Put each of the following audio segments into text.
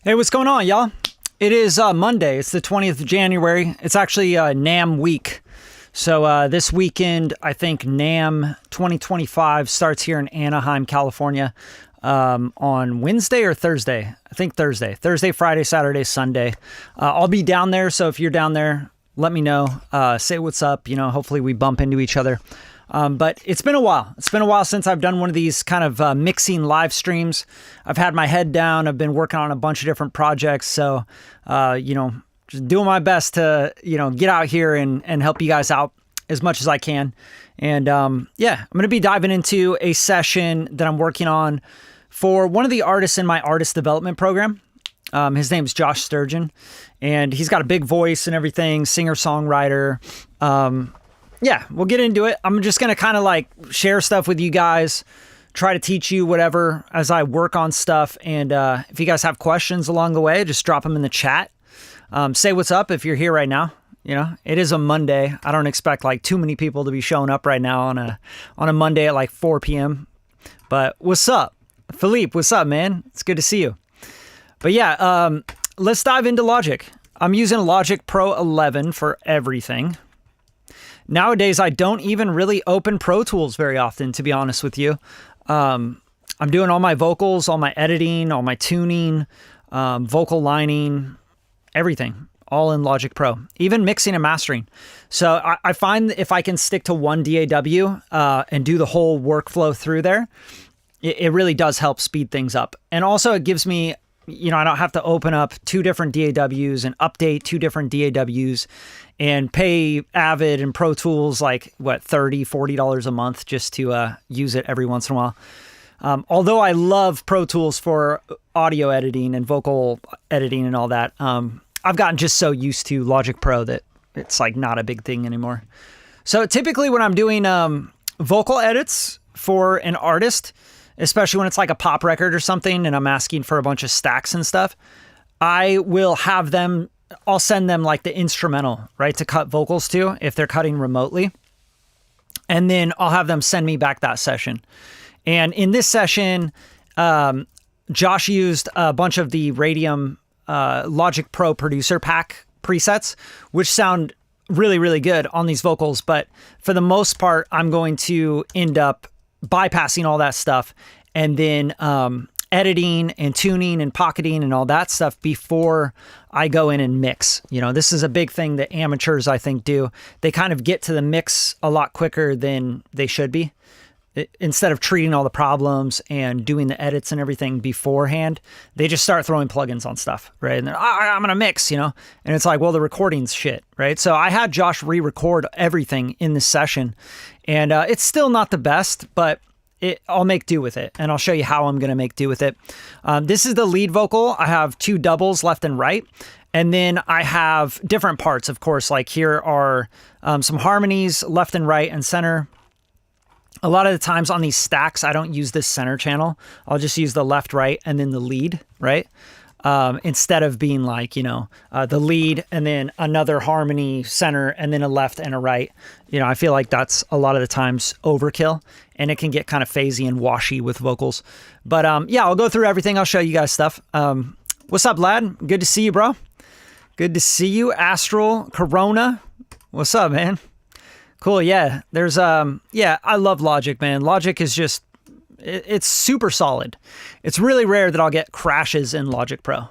Hey, what's going on, y'all? It is Monday. It's the 20th of January. It's actually NAMM week. So this weekend, I think NAMM 2025 starts here in Anaheim, California on Wednesday or Thursday. I think Thursday. Thursday, Friday, Saturday, Sunday. I'll be down there. So if you're down there, let me know. Say what's up. You know, hopefully we bump into each other. But it's been a while. It's been a while since I've done one of these kind of mixing live streams. I've had my head down. I've been working on a bunch of different projects. So, just doing my best to, get out here and help you guys out as much as I can. And I'm going to be diving into a session that I'm working on for one of the artists in my artist development program. His name's Josh Sturgeon, and he's got a big voice and everything, singer-songwriter. We'll get into it. I'm just going to kind of like share stuff with you guys, try to teach you whatever as I work on stuff. And if you guys have questions along the way, just drop them in the chat. Say what's up if you're here right now. It is a Monday. I don't expect like too many people to be showing up right now on a Monday at like 4 p.m. But what's up? Philippe, what's up, man? It's good to see you. But let's dive into Logic. I'm using Logic Pro 11 for everything. Nowadays, I don't even really open Pro Tools very often, to be honest with you. I'm doing all my vocals, all my editing, all my tuning, vocal lining, everything, all in Logic Pro, even mixing and mastering. So I find that if I can stick to one DAW and do the whole workflow through there, it really does help speed things up. And also it gives me, I don't have to open up two different DAWs and update two different DAWs and pay Avid and Pro Tools like $30, $40 a month just to use it every once in a while. Although I love Pro Tools for audio editing and vocal editing and all that, I've gotten just so used to Logic Pro that it's like not a big thing anymore. So typically when I'm doing vocal edits for an artist, especially when it's like a pop record or something and I'm asking for a bunch of stacks and stuff, I'll send them like the instrumental, right, to cut vocals to if they're cutting remotely. And then I'll have them send me back that session. And in this session, Josh used a bunch of the Radium Logic Pro Producer Pack presets, which sound really, really good on these vocals. But for the most part, I'm going to end up bypassing all that stuff and then editing and tuning and pocketing and all that stuff before I go in and mix. This is a big thing that amateurs, I think, do. They kind of get to the mix a lot quicker than they should be. Instead of treating all the problems and doing the edits and everything beforehand, they just start throwing plugins on stuff, right? And they're, I'm going to mix, and it's like, well, the recording's shit, right? So I had Josh re-record everything in this session, and it's still not the best, but I'll make do with it, and I'll show you how I'm going to make do with it. This is the lead vocal. I have two doubles left and right, and then I have different parts, of course. Like here are some harmonies left and right and center. A lot of the times on these stacks, I don't use this center channel. I'll just use the left, right, and then the lead, right? Instead of being like, the lead and then another harmony center and then a left and a right. I feel like that's a lot of the times overkill and it can get kind of phasey and washy with vocals. But I'll go through everything. I'll show you guys stuff. What's up, lad? Good to see you, bro. Good to see you. Astral Corona. What's up, man? Cool. Yeah. There's, I love Logic, man. Logic is just, it's super solid. It's really rare that I'll get crashes in Logic Pro.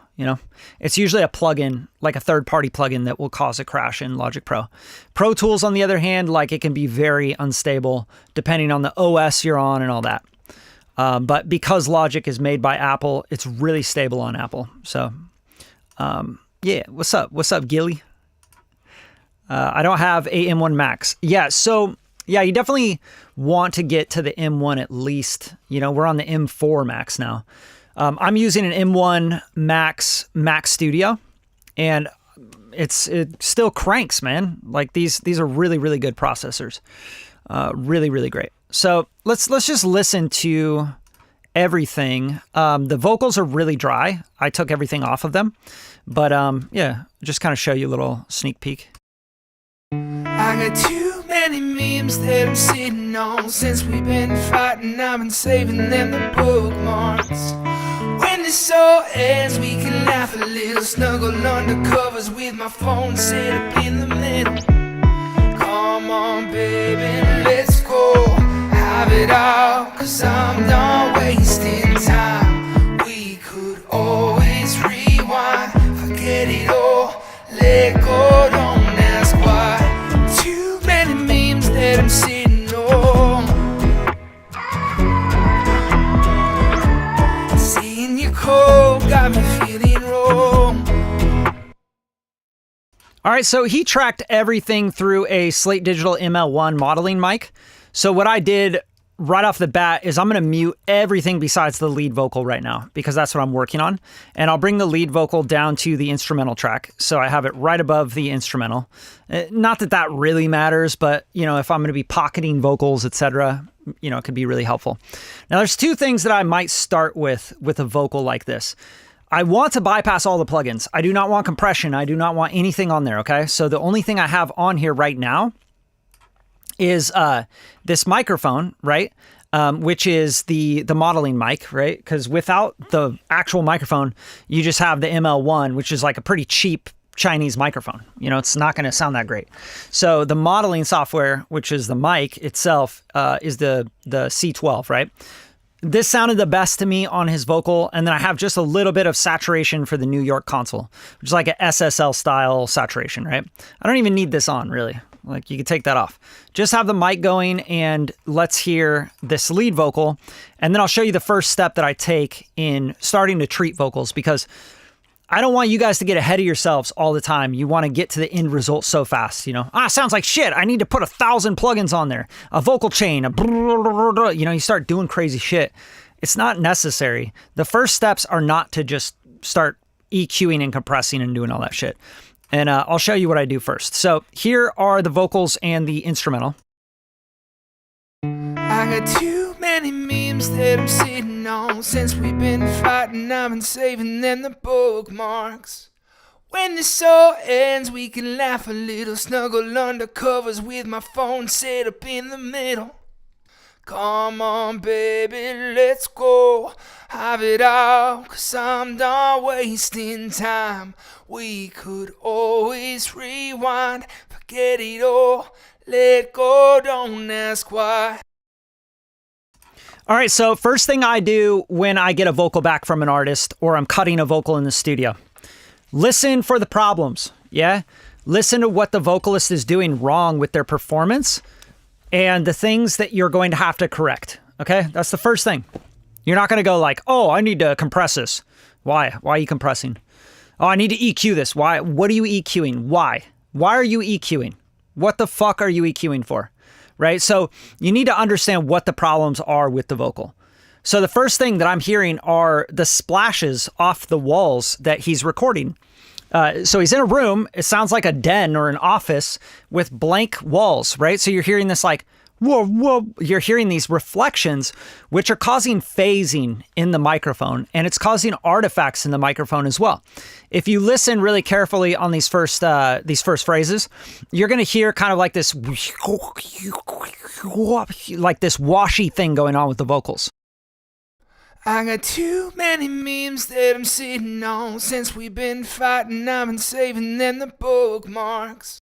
It's usually a plugin, like a third-party plugin that will cause a crash in Logic Pro. Pro Tools, on the other hand, like it can be very unstable depending on the OS you're on and all that. But because Logic is made by Apple, it's really stable on Apple. So, what's up? What's up, Gilly? I don't have a M1 Max. So you definitely want to get to the M1 at least. We're on the M4 Max now. I'm using an M1 Max Studio, and it still cranks, man. Like these are really, really good processors. Really, really great. So let's just listen to everything. The vocals are really dry. I took everything off of them, but just kind of show you a little sneak peek. I got too many memes that I'm sitting on. Since we've been fighting, I've been saving them the bookmarks. When this all ends, we can laugh little snuggle under covers with my phone set up in the middle. Come on, baby, let's go. Have it all, 'cause I'm done wasting time. We could always rewind, forget it all, let go, don't ask why. Too many memes that I'm sitting on. Seeing you cold got me feeling wrong. All right, so he tracked everything through a Slate Digital ML1 modeling mic. So what I did right off the bat is I'm going to mute everything besides the lead vocal right now, because that's what I'm working on. And I'll bring the lead vocal down to the instrumental track. So I have it right above the instrumental. Not that that really matters, but you know, if I'm going to be pocketing vocals, etc., you know, it could be really helpful. Now there's two things that I might start with a vocal like this. I want to bypass all the plugins. I do not want compression. I do not want anything on there, okay? So the only thing I have on here right now is this microphone, right? Which is the modeling mic, right? Because without the actual microphone, you just have the ML1, which is like a pretty cheap Chinese microphone. You know, it's not going to sound that great. So the modeling software, which is the mic itself, is the C12, right? This sounded the best to me on his vocal, and then I have just a little bit of saturation for the New York console, which is like an SSL style saturation, right? I don't even need this on, really. Like, you could take that off. Just have the mic going, and let's hear this lead vocal, and then I'll show you the first step that I take in starting to treat vocals, because I don't want you guys to get ahead of yourselves all the time. You want to get to the end result so fast, you know? Sounds like shit. I need to put 1,000 plugins on there. A vocal chain, you know, you start doing crazy shit. It's not necessary. The first steps are not to just start EQing and compressing and doing all that shit. And I'll show you what I do first. So here are the vocals and the instrumental. I got too many memes that I'm sitting on. Since we've been fighting, I've been saving them the bookmarks. When this all ends, we can laugh a little, snuggle under covers with my phone set up in the middle. Come on, baby, let's go. Have it all, 'cause I'm done wasting time. We could always rewind, forget it all, let go, don't ask why. All right, so first thing I do when I get a vocal back from an artist or I'm cutting a vocal in the studio, listen for the problems, yeah? Listen to what the vocalist is doing wrong with their performance and the things that you're going to have to correct, okay? That's the first thing. You're not going to go like, oh, I need to compress this. Why? Why are you compressing? Oh, I need to EQ this. Why? What are you EQing? Why? Why are you EQing? What the fuck are you EQing for? Right? So you need to understand what the problems are with the vocal. So the first thing that I'm hearing are the splashes off the walls that he's recording. So he's in a room. It sounds like a den or an office with blank walls, right? So you're hearing this like, whoa, whoa. You're hearing these reflections, which are causing phasing in the microphone, and it's causing artifacts in the microphone as well. If you listen really carefully on these first phrases, you're going to hear kind of like this, like this washy thing going on with the vocals. I got too many memes that I'm sitting on. Since we've been fighting, I've been saving them the bookmarks.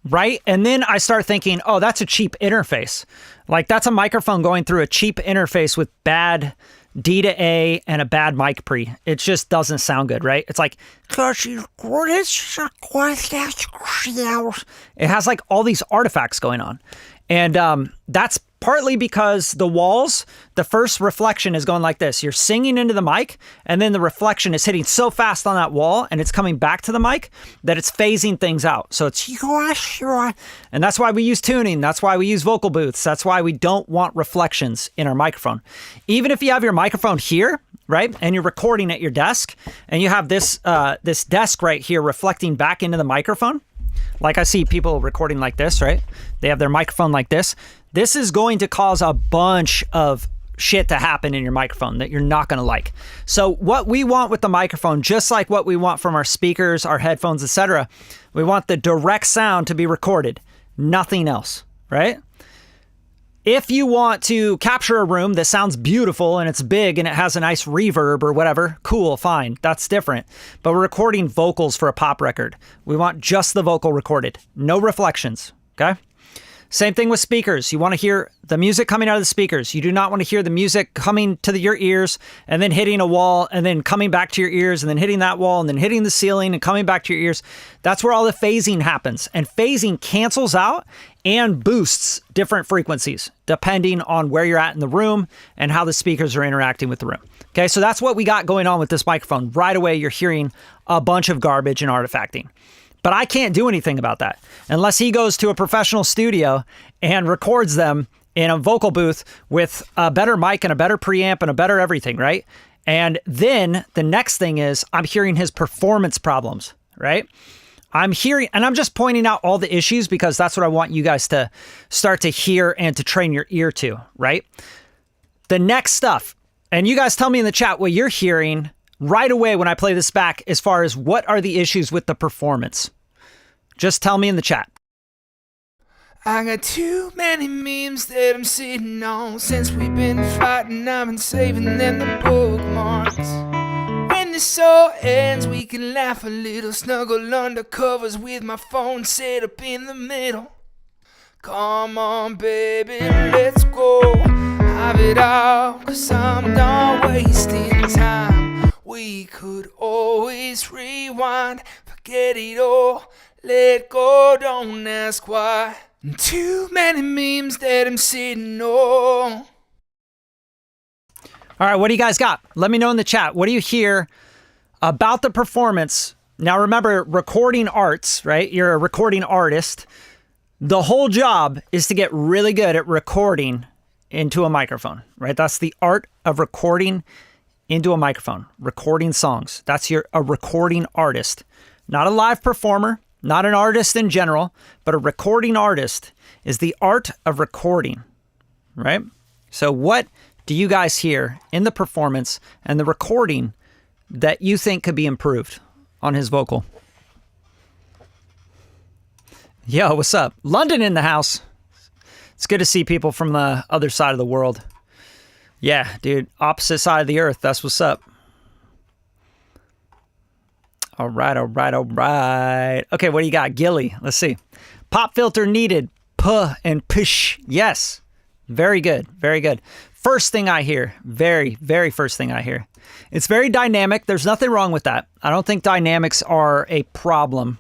Right? And then I start thinking, oh, that's a cheap interface. Like, that's a microphone going through a cheap interface with bad D to A and a bad mic pre. It just doesn't sound good, right? It's like, it has like all these artifacts going on. And that's partly because the walls, the first reflection is going like this. You're singing into the mic, and then the reflection is hitting so fast on that wall, and it's coming back to the mic that it's phasing things out. So it's, and that's why we use tuning. That's why we use vocal booths. That's why we don't want reflections in our microphone. Even if you have your microphone here, right, and you're recording at your desk, and you have this this desk right here reflecting back into the microphone, like I see people recording like this, right? They have their microphone like this. This is going to cause a bunch of shit to happen in your microphone that you're not going to like. So what we want with the microphone, just like what we want from our speakers, our headphones, etc., we want the direct sound to be recorded, nothing else, right? If you want to capture a room that sounds beautiful and it's big and it has a nice reverb or whatever, cool, fine, that's different. But we're recording vocals for a pop record. We want just the vocal recorded, no reflections, okay? Same thing with speakers. You want to hear the music coming out of the speakers. You do not want to hear the music coming to your ears and then hitting a wall and then coming back to your ears and then hitting that wall and then hitting the ceiling and coming back to your ears. That's where all the phasing happens. And phasing cancels out and boosts different frequencies depending on where you're at in the room and how the speakers are interacting with the room. Okay, so that's what we got going on with this microphone. Right away, you're hearing a bunch of garbage and artifacting. But I can't do anything about that unless he goes to a professional studio and records them in a vocal booth with a better mic and a better preamp and a better everything, right? And then the next thing is I'm hearing his performance problems, right? I'm hearing, and I'm just pointing out all the issues because that's what I want you guys to start to hear and to train your ear to, right? The next stuff, and you guys tell me in the chat what you're hearing right away when I play this back as far as what are the issues with the performance. Just tell me in the chat. I got too many memes that I'm sitting on. Since we've been fighting, I've been saving them the bookmarks. When this all ends, we can laugh a little, snuggle under covers with my phone set up in the middle. Come on, baby, let's go. Have it all, 'cause I'm done wasting time. We could always rewind, forget it all, let go, don't ask why. Too many memes that I'm sitting on. All right, what do you guys got? Let me know in the chat. What do you hear about the performance? Now remember, recording arts, right? You're a recording artist. The whole job is to get really good at recording into a microphone, right? That's the art of recording into a microphone, recording songs. That's a recording artist, not a live performer, not an artist in general, but a recording artist is the art of recording, right? So what do you guys hear in the performance and the recording that you think could be improved on his vocal? Yo, what's up? London in the house. It's good to see people from the other side of the world. Yeah, dude, opposite side of the earth. That's what's up. All right, all right, all right. Okay, what do you got? Gilly, let's see. Pop filter needed. Puh and push. Yes. Very good, very good. First thing I hear, very, very first thing I hear. It's very dynamic. There's nothing wrong with that. I don't think dynamics are a problem.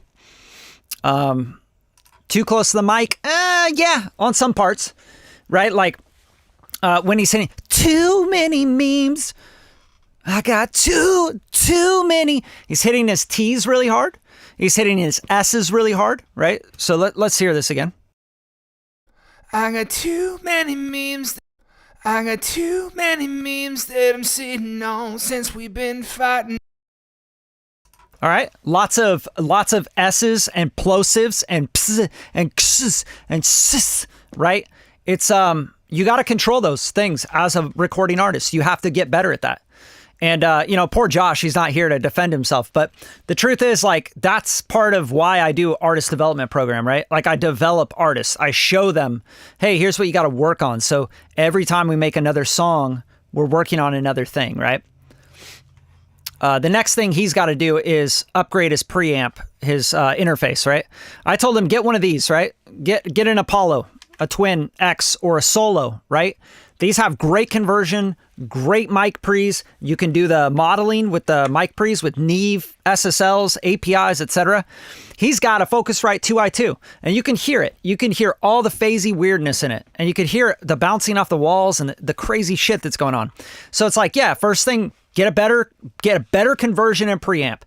Too close to the mic? Yeah, on some parts, right? Like when he's saying, too many memes. I got too many. He's hitting his T's really hard. He's hitting his S's really hard, right? So let's hear this again. I got too many memes. I got too many memes that I'm sitting on since we've been fighting. All right, lots of S's and plosives and ps and ks and ss, right? It's you got to control those things as a recording artist. You have to get better at that. And poor Josh, he's not here to defend himself, but the truth is, like, that's part of why I do artist development program, right? Like, I develop artists. I show them, hey, here's what you got to work on. So every time we make another song, we're working on another thing, right? The next thing he's got to do is upgrade his preamp, his interface, right? I told him, get one of these, right? Get an Apollo, a Twin X, or a Solo, right? These have great conversion, great mic pre's. You can do the modeling with the mic pre's with Neve, SSLs, APIs, etc. He's got a Focusrite 2i2, and you can hear it. You can hear all the phasey weirdness in it, and you can hear the bouncing off the walls and the crazy shit that's going on. So it's like, yeah, first thing, get a better conversion and preamp.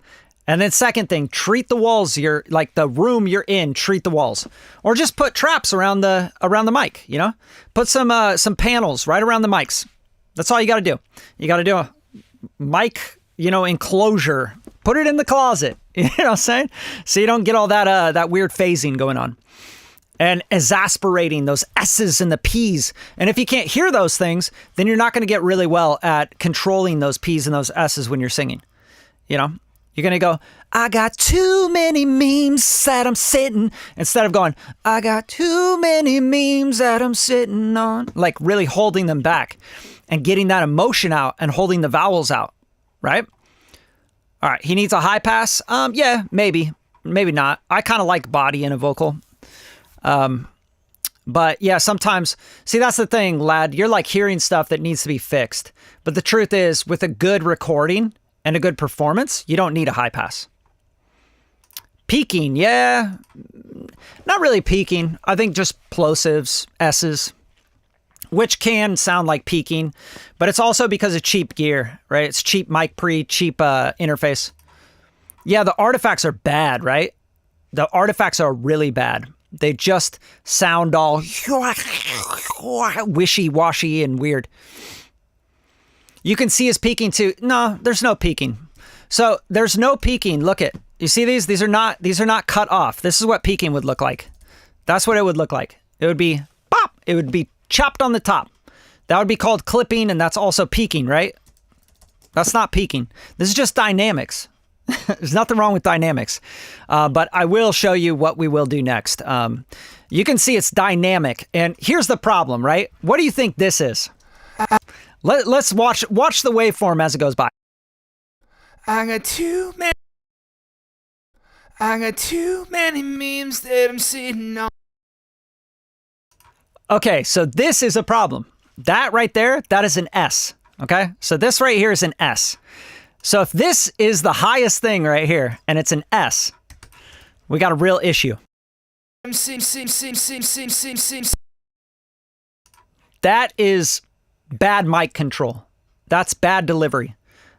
And then second thing, treat the walls, like the room you're in, treat the walls. Or just put traps around the mic, you know? Put some panels right around the mics. That's all you got to do. You got to do a mic, enclosure. Put it in the closet, you know what I'm saying? So you don't get all that weird phasing going on. And exasperating those S's and the P's. And if you can't hear those things, then you're not going to get really well at controlling those P's and those S's when you're singing, you know? You're going to go, I got too many memes that I'm sitting, instead of going, I got too many memes that I'm sitting on. Like really holding them back and getting that emotion out and holding the vowels out, right? All right, he needs a high pass. Yeah, maybe not. I kind of like body in a vocal. But yeah, sometimes, see, that's the thing, lad. You're like hearing stuff that needs to be fixed. But the truth is, with a good recording and a good performance, you don't need a high pass. Peaking, yeah. Not really peaking. I think just plosives, S's, which can sound like peaking, but it's also because of cheap gear, right? It's cheap mic pre, cheap interface. Yeah, the artifacts are bad, right? The artifacts are really bad. They just sound all wishy-washy and weird. You can see his peaking too. No, there's no peaking. So there's no peaking. Look at, you see these? These are not cut off. This is what peaking would look like. That's what it would look like. It would be pop. It would be chopped on the top. That would be called clipping, and that's also peaking, right? That's not peaking. This is just dynamics. There's nothing wrong with dynamics. But I will show you what we will do next. You can see it's dynamic. And here's the problem, right? What do you think this is? Let's watch the waveform as it goes by. I got too many memes that I'm sitting on. Okay, so this is a problem. That right there, that is an S. Okay, so this right here is an S. So if this is the highest thing right here, and it's an S, we got a real issue. That is bad mic control. That's bad delivery.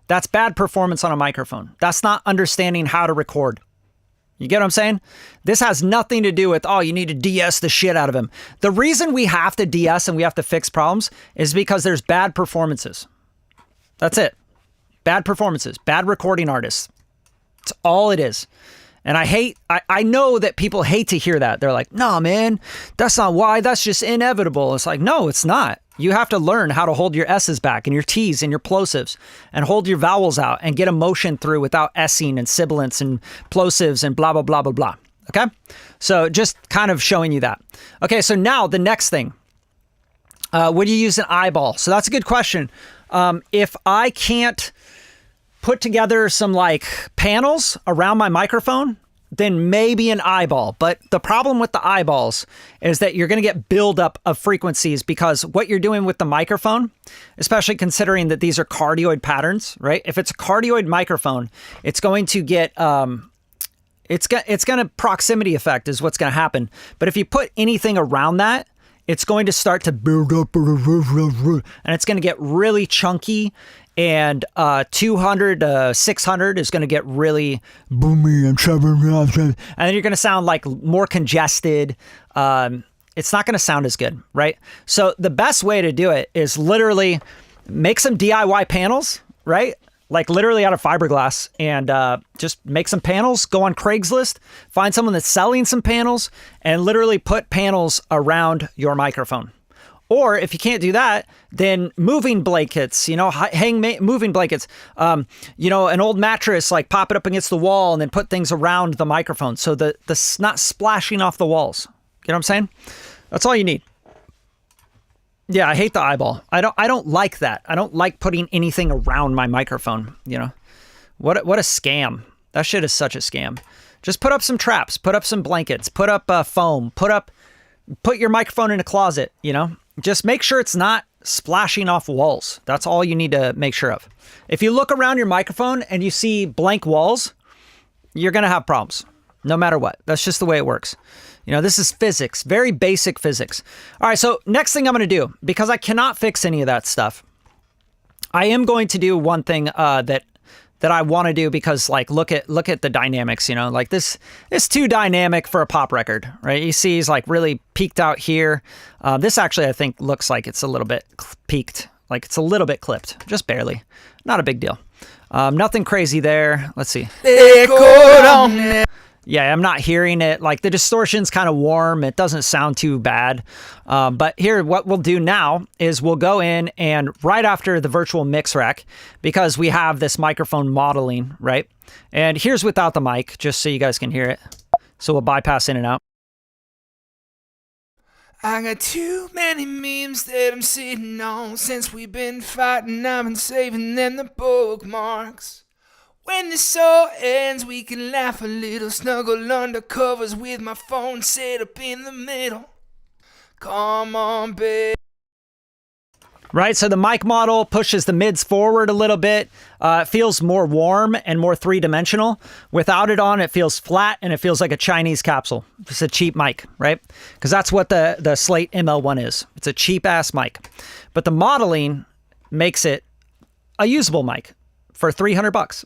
That's bad performance on a microphone. That's not understanding how to record. You get what I'm saying? This has nothing to do with, oh, you need to de-ess the shit out of him. The reason we have to de-ess and we have to fix problems is because there's bad performances. That's it. Bad performances, bad recording artists. It's all it is. And I know that people hate to hear that. They're like, no, man, that's not why. That's just inevitable. It's like, no, it's not. You have to learn how to hold your S's back and your T's and your plosives and hold your vowels out and get emotion through without S'ing and sibilants and plosives and blah, blah, blah, blah, blah. Okay? So just kind of showing you that. Okay, so now the next thing. Would you use an eyeball? So that's a good question. If I can't put together some like panels around my microphone, then maybe an eyeball. But the problem with the eyeballs is that you're going to get buildup of frequencies, because what you're doing with the microphone, especially considering that these are cardioid patterns, right? If it's a cardioid microphone, it's going to get, it's going to proximity effect is what's going to happen. But if you put anything around that, it's going to start to build up and it's going to get really chunky, and 200 to 600 is going to get really boomy and then you're going to sound like more congested. It's not going to sound as good, right? So the best way to do it is literally make some DIY panels, right? Like literally out of fiberglass, and just make some panels, go on Craigslist, find someone that's selling some panels, and literally put panels around your microphone. Or if you can't do that, then moving blankets, moving blankets, an old mattress, like pop it up against the wall and then put things around the microphone so that the not splashing off the walls. You know what I'm saying? That's all you need. Yeah, I hate the eyeball. I don't like that. I don't like putting anything around my microphone, What a scam. That shit is such a scam. Just put up some traps, put up some blankets, put up foam, put your microphone in a closet, Just make sure it's not splashing off walls. That's all you need to make sure of. If you look around your microphone and you see blank walls, you're going to have problems, no matter what. That's just the way it works. This is physics, very basic physics. All right, so next thing I'm going to do, because I cannot fix any of that stuff, I am going to do one thing that I want to do, because like look at the dynamics, like this is too dynamic for a pop record, right? You see he's like really peaked out here. This actually I think looks like it's a little bit peaked, like it's a little bit clipped, just barely. Not a big deal. Nothing crazy there. Let's see. Yeah, I'm not hearing it. Like the distortion's kind of warm. It doesn't sound too bad. But here, what we'll do now is we'll go in and right after the virtual mix rack, because we have this microphone modeling, right? And here's without the mic, just so you guys can hear it. So we'll bypass in and out. I got too many memes that I'm sitting on. Since we've been fighting, I've been saving them the bookmarks. When this all ends, we can laugh a little, snuggle under covers with my phone set up in the middle. Come on, babe. Right, so the mic model pushes the mids forward a little bit. It feels more warm and more three-dimensional. Without it on, it feels flat and it feels like a Chinese capsule. It's a cheap mic, right? Because that's what the Slate ML1 is. It's a cheap-ass mic. But the modeling makes it a usable mic for $300.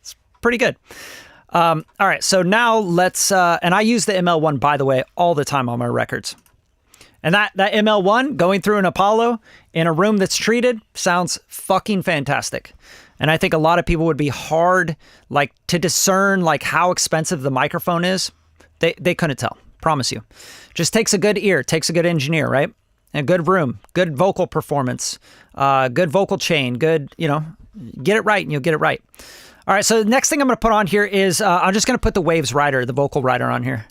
It's pretty good. All right, so now let's... and I use the ML1, by the way, all the time on my records. And that ML1 going through an Apollo in a room that's treated sounds fucking fantastic. And I think a lot of people would be hard like to discern like how expensive the microphone is. They couldn't tell, promise you. Just takes a good ear, takes a good engineer, right? And a good room, good vocal performance, good vocal chain, good, you know, get it right and you'll get it right. All right, so the next thing I'm going to put on here is I'm just going to put the Waves rider, the vocal rider on here.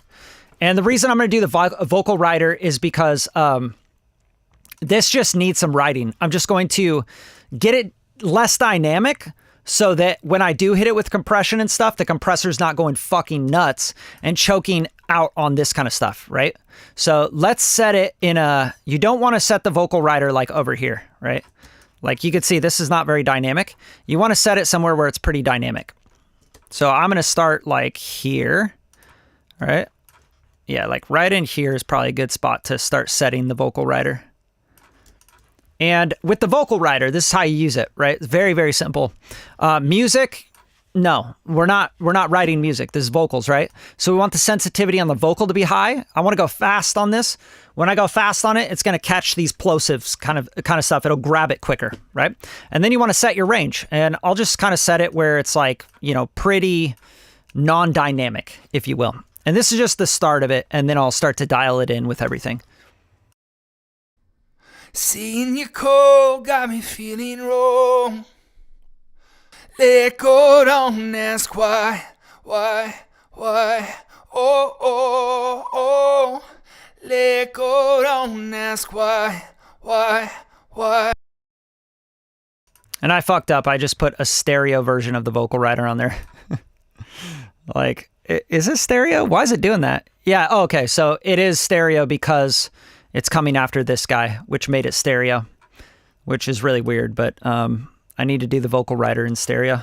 And the reason I'm going to do the vocal rider is because this just needs some writing. I'm just going to get it less dynamic so that when I do hit it with compression and stuff, the compressor's not going fucking nuts and choking out on this kind of stuff, right? So let's set it in a... You don't want to set the vocal rider like over here, right? Like you can see, this is not very dynamic. You want to set it somewhere where it's pretty dynamic. So I'm going to start like here, all right? Yeah, like right in here is probably a good spot to start setting the vocal rider. And with the vocal rider, this is how you use it, right? It's very, very simple. Music, no, we're not writing music. This is vocals, right? So we want the sensitivity on the vocal to be high. I want to go fast on this. When I go fast on it, it's going to catch these plosives kind of stuff. It'll grab it quicker, right? And then you want to set your range. And I'll just kind of set it where it's like, you know, pretty non-dynamic, if you will. And this is just the start of it, and then I'll start to dial it in with everything. Seeing you cold got me feeling wrong. Let go, don't ask why, oh, oh, oh. Let go, don't ask why. And I fucked up. I just put a stereo version of the vocal rider on there. Like... Is this stereo? Why is it doing that? Yeah, oh, okay, so it is stereo because it's coming after this guy, which made it stereo, which is really weird, but I need to do the vocal rider in stereo.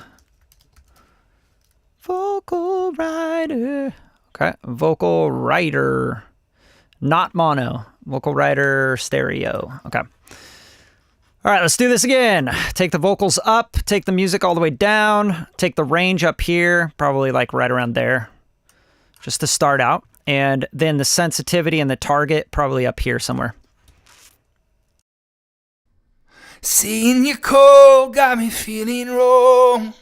Vocal rider. Okay, vocal rider. Not mono. Vocal rider stereo. Okay. All right, let's do this again. Take the vocals up, take the music all the way down, take the range up here, probably like right around there, just to start out. And then the sensitivity and the target probably up here somewhere. Seeing you cold got me feeling wrong.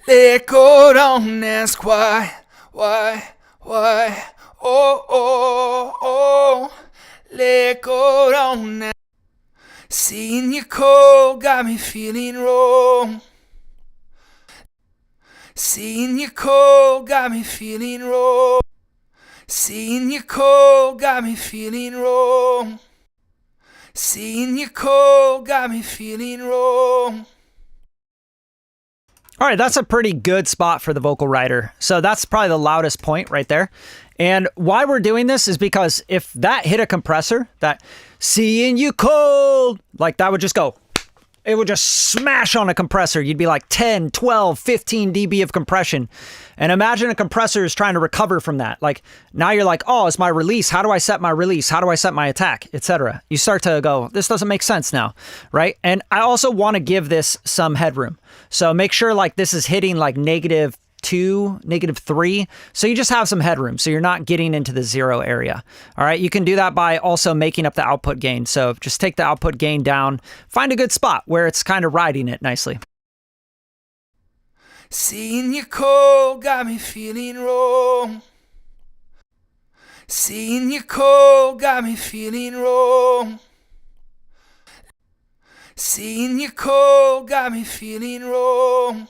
Let go, don't ask why, oh, oh, oh. Let go, don't ask. Seeing you cold got me feeling wrong. Seeing you cold got me feeling wrong. Seeing you cold got me feeling wrong. Seeing you cold got me feeling wrong. All right, that's a pretty good spot for the vocal rider. So that's probably the loudest point right there. And why we're doing this is because if that hit a compressor, that seeing you cold, like that would just go, it would just smash on a compressor. You'd be like 10, 12, 15 dB of compression. And imagine a compressor is trying to recover from that. Like now you're like, oh, it's my release. How do I set my release? How do I set my attack, etc.? You start to go, this doesn't make sense now, right? And I also want to give this some headroom. So make sure like this is hitting like -2, -3. So you just have some headroom. So you're not getting into the 0 area. All right. You can do that by also making up the output gain. So just take the output gain down, find a good spot where it's kind of riding it nicely. Seeing you cold got me feeling wrong. Seeing you cold got me feeling wrong. Seeing you cold got me feeling wrong.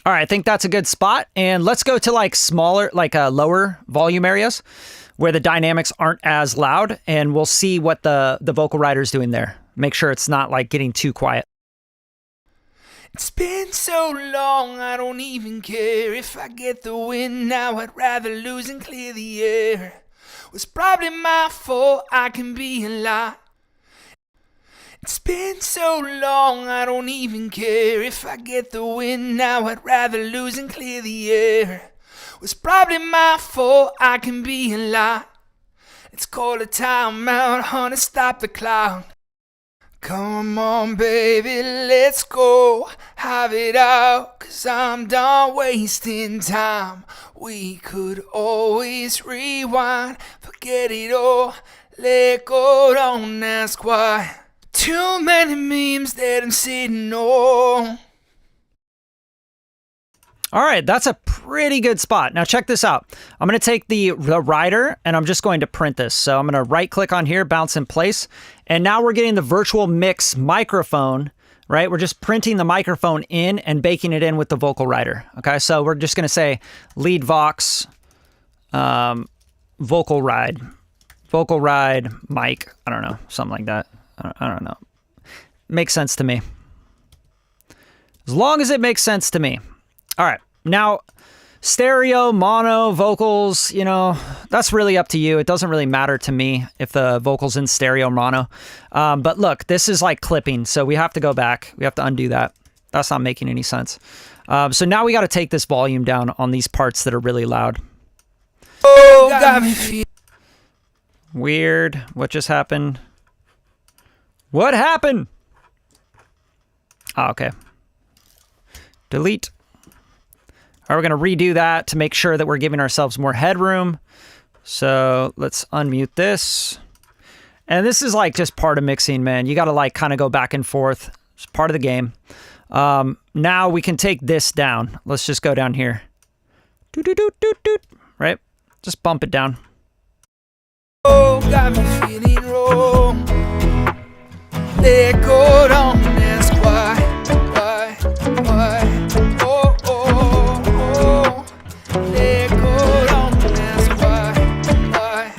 All right, I think that's a good spot. And let's go to like smaller, like lower volume areas where the dynamics aren't as loud, and we'll see what the vocal rider's doing there. Make sure it's not like getting too quiet. It's been so long, I don't even care if I get the win now. I'd rather lose and clear the air. Was probably my fault, I can be a lot. It's been so long, I don't even care if I get the win now. I'd rather lose and clear the air. Was probably my fault, I can be a lot. Let's call a timeout, honey, stop the clock. Come on, baby, let's go. Have it out, 'cause I'm done wasting time. We could always rewind, forget it all, let go, don't ask why. Too many memes that I'm sitting on. All right, that's a pretty good spot. Now check this out. I'm going to take the rider and I'm just going to print this. So I'm going to right click on here, bounce in place. And now we're getting the virtual mix microphone, right? We're just printing the microphone in and baking it in with the vocal rider. Okay, so we're just going to say lead vox, vocal ride mic. I don't know, something like that. I don't know. Makes sense to me. As long as it makes sense to me. All right. Now, stereo, mono, vocals, you know, that's really up to you. It doesn't really matter to me if the vocal's in stereo or mono. But look, this is like clipping, so we have to go back. We have to undo that. That's not making any sense. So now we got to take this volume down on these parts that are really loud. Oh, got me Weird. What just happened? What happened? Oh, okay. Delete. All right, we're going to redo that to make sure that we're giving ourselves more headroom. So let's unmute this. And this is like just part of mixing, man. You got to like kind of go back and forth. It's part of the game. Now we can take this down. Let's just go down here. Doot, doot, doot, doot, doot. Right? Just bump it down. Oh, got me feeling wrong. Let go, don't ask why. Oh, oh, oh. Let go, don't ask why.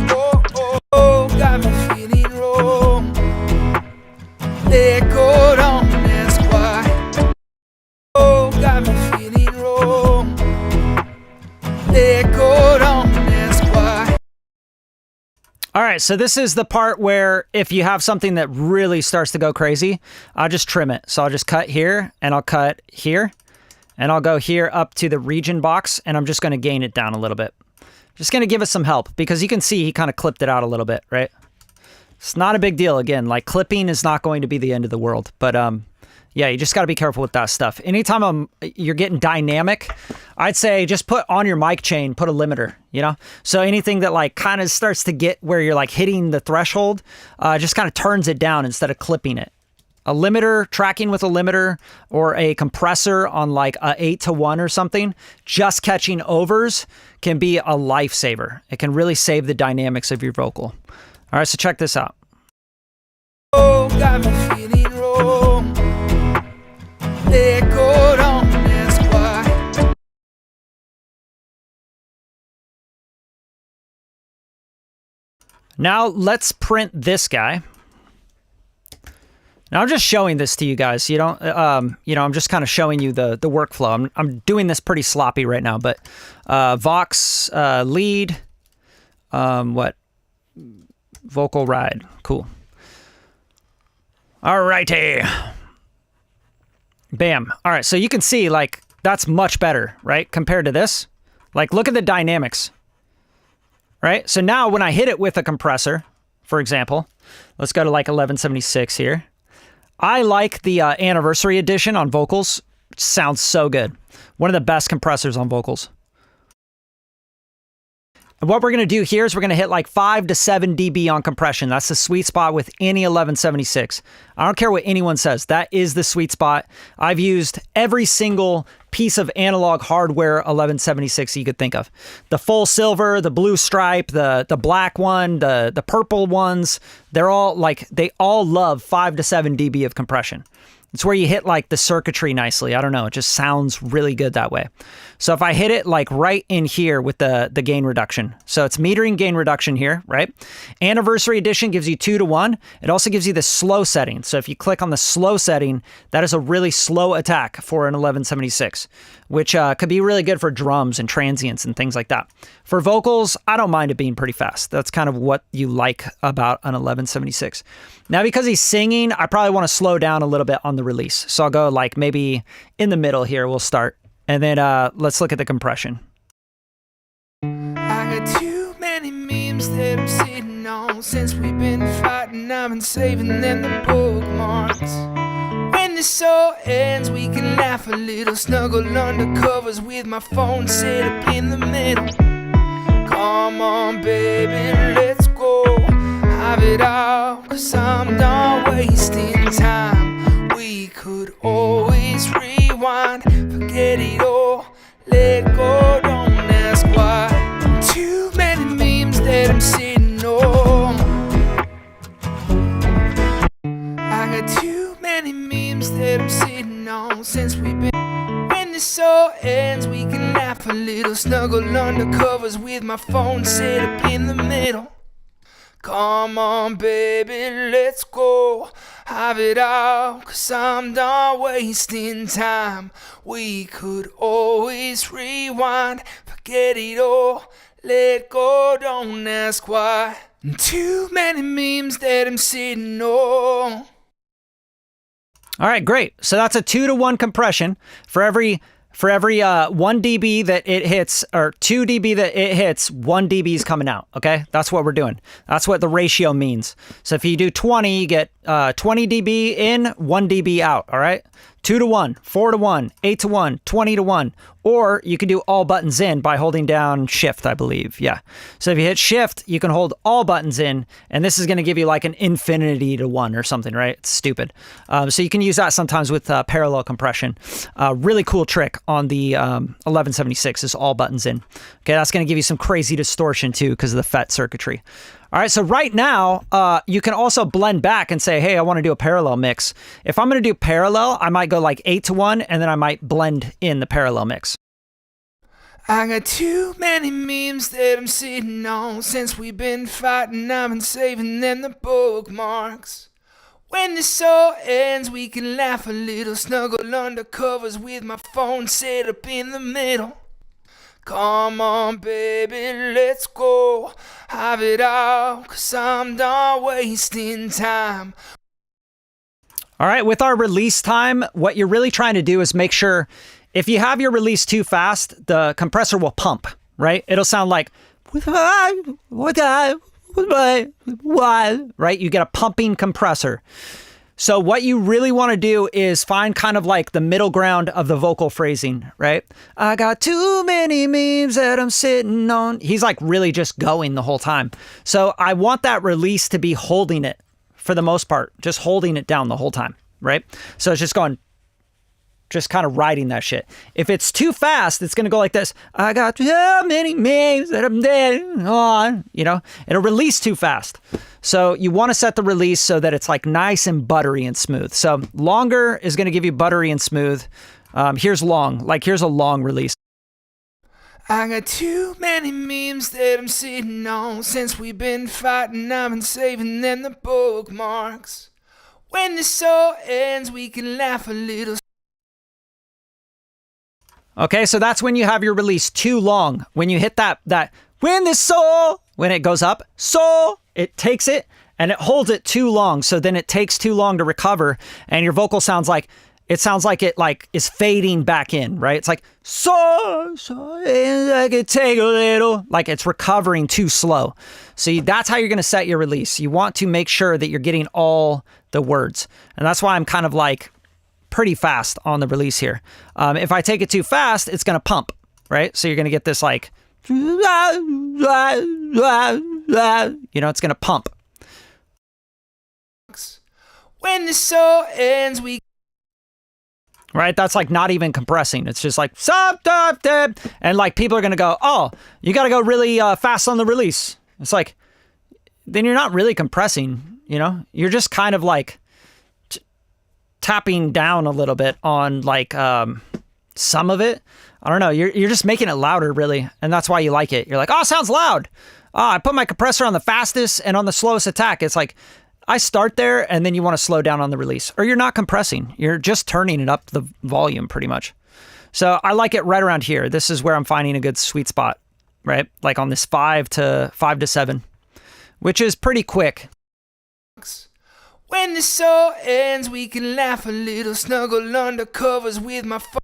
Oh, oh, oh. Got me feeling wrong. Let go, don't ask why. Oh, got me feeling wrong. Let go, don't ask why. All right, so this is the part where if you have something that really starts to go crazy, I'll just trim it. So I'll just cut here, and I'll cut here, and I'll go here up to the region box, and I'm just going to gain it down a little bit. Just going to give us some help, because you can see he kind of clipped it out a little bit, right? It's not a big deal. Again, like clipping is not going to be the end of the world, but yeah, you just got to be careful with that stuff. Anytime you're getting dynamic, I'd say just put on your mic chain, put a limiter, you know? So anything that like kind of starts to get where you're like hitting the threshold, just kind of turns it down instead of clipping it. A limiter, tracking with a limiter, or a compressor on like a 8-to-1 or something, just catching overs can be a lifesaver. It can really save the dynamics of your vocal. All right, so check this out. Oh, got me feeling wrong. Let go, don't ask why. Now let's print this guy. Now I'm just showing this to you guys. You don't, you know, I'm just kind of showing you the workflow. I'm doing this pretty sloppy right now, but Vox lead, what? Vocal ride, cool. All righty. Bam. All right, so you can see like that's much better, right? Compared to this. Like look at the dynamics, right? So now when I hit it with a compressor, for example, let's go to like 1176 here. I like the anniversary edition on vocals. It sounds so good. One of the best compressors on vocals. And what we're going to do here is we're going to hit like 5 to 7 dB on compression. That's the sweet spot with any 1176. I don't care what anyone says. That is the sweet spot. I've used every single piece of analog hardware 1176 you could think of. The full silver, the blue stripe, the black one, the purple ones. They're all like, they all love 5 to 7 dB of compression. It's where you hit like the circuitry nicely. I don't know. It just sounds really good that way. So if I hit it like right in here with the gain reduction. So it's metering gain reduction here, right? Anniversary edition gives you 2 to 1. It also gives you the slow setting. So if you click on the slow setting, that is a really slow attack for an 1176, which could be really good for drums and transients and things like that. For vocals, I don't mind it being pretty fast. That's kind of what you like about an 1176. Now, because he's singing, I probably want to slow down a little bit on the release. So I'll go like maybe in the middle here, we'll start. And then let's look at the compression. I got too many memes that I'm sitting on. Since we've been fighting, I've been saving them the bookmarks. When this all ends, we can laugh a little, snuggle under covers with my phone set up in the middle. Come on, baby, let's go. Have it all, 'cause I'm done wasting time. We could always rewind, forget it all, let go, don't ask why. Too many memes that I'm sitting on. I got too many memes that I'm sitting on. Since we've been, when this all ends, we can laugh a little, snuggle under covers with my phone set up in the middle. Come on, baby, let's go. Have it all, 'cause I'm done wasting time. We could always rewind, forget it all, let go, don't ask why. Too many memes that I'm sitting on. All right, great. So that's a 2 to 1 compression. For every 1 dB that it hits, or 2 dB that it hits, 1 dB is coming out, okay? That's what we're doing. That's what the ratio means. So if you do 20, you get 20 dB in, 1 dB out, all right? 2 to 1, 4 to 1, 8 to 1, 20 to 1. Or you can do all buttons in by holding down Shift, I believe. Yeah. So if you hit Shift, you can hold all buttons in, and this is going to give you like an infinity to 1 or something, right? It's stupid. So you can use that sometimes with parallel compression. Really cool trick on the 1176 is all buttons in. Okay, that's going to give you some crazy distortion too because of the FET circuitry. All right, so right now, you can also blend back and say, hey, I want to do a parallel mix. If I'm going to do parallel, I might go like 8 to 1, and then I might blend in the parallel mix. I got too many memes that I'm sitting on. Since we've been fighting, I've been saving them the bookmarks. When this all ends, we can laugh a little, snuggle under covers with my phone set up in the middle. Come on, baby, let's go. Have it all, 'cause I'm done wasting time. All right, with our release time, what you're really trying to do is make sure if you have your release too fast, the compressor will pump, right? It'll sound like, right? You get a pumping compressor. So what you really want to do is find kind of like the middle ground of the vocal phrasing, right? I got too many memes that I'm sitting on. He's like really just going the whole time. So I want that release to be holding it for the most part, just holding it down the whole time, right? So it's just going, just kind of riding that shit. If it's too fast, it's going to go like this. I got too many memes that I'm dead on, you know, it'll release too fast. So you want to set the release so that it's like nice and buttery and smooth. So longer is going to give you buttery and smooth. Here's long, like here's a long release. I got too many memes that I'm sitting on. Since we've been fighting, I've been saving them the bookmarks. When this all ends, we can laugh a little. Okay, so that's when you have your release too long. When you hit that when this soul, when it goes up, soul, it takes it and it holds it too long. So then it takes too long to recover, and your vocal sounds like it like is fading back in, right? It's like so I could take a little, like it's recovering too slow. So that's how you're going to set your release. You want to make sure that you're getting all the words, and that's why I'm kind of like pretty fast on the release here. If I take it too fast, it's going to pump, right? So you're going to get this like You know, it's going to pump. When this all ends, we... Right? That's like not even compressing. It's just like, and like people are going to go, oh, you got to go really fast on the release. It's like, then you're not really compressing, you know? You're just kind of like tapping down a little bit on like some of it. I don't know. You're just making it louder, really. And that's why you like it. You're like, oh, it sounds loud. Oh, I put my compressor on the fastest and on the slowest attack. It's like, I start there and then you want to slow down on the release, or you're not compressing. You're just turning it up the volume pretty much. So I like it right around here. This is where I'm finding a good sweet spot, right? Like on this 5 to 7, which is pretty quick. When this all ends, we can laugh a little, snuggle under covers with my phone.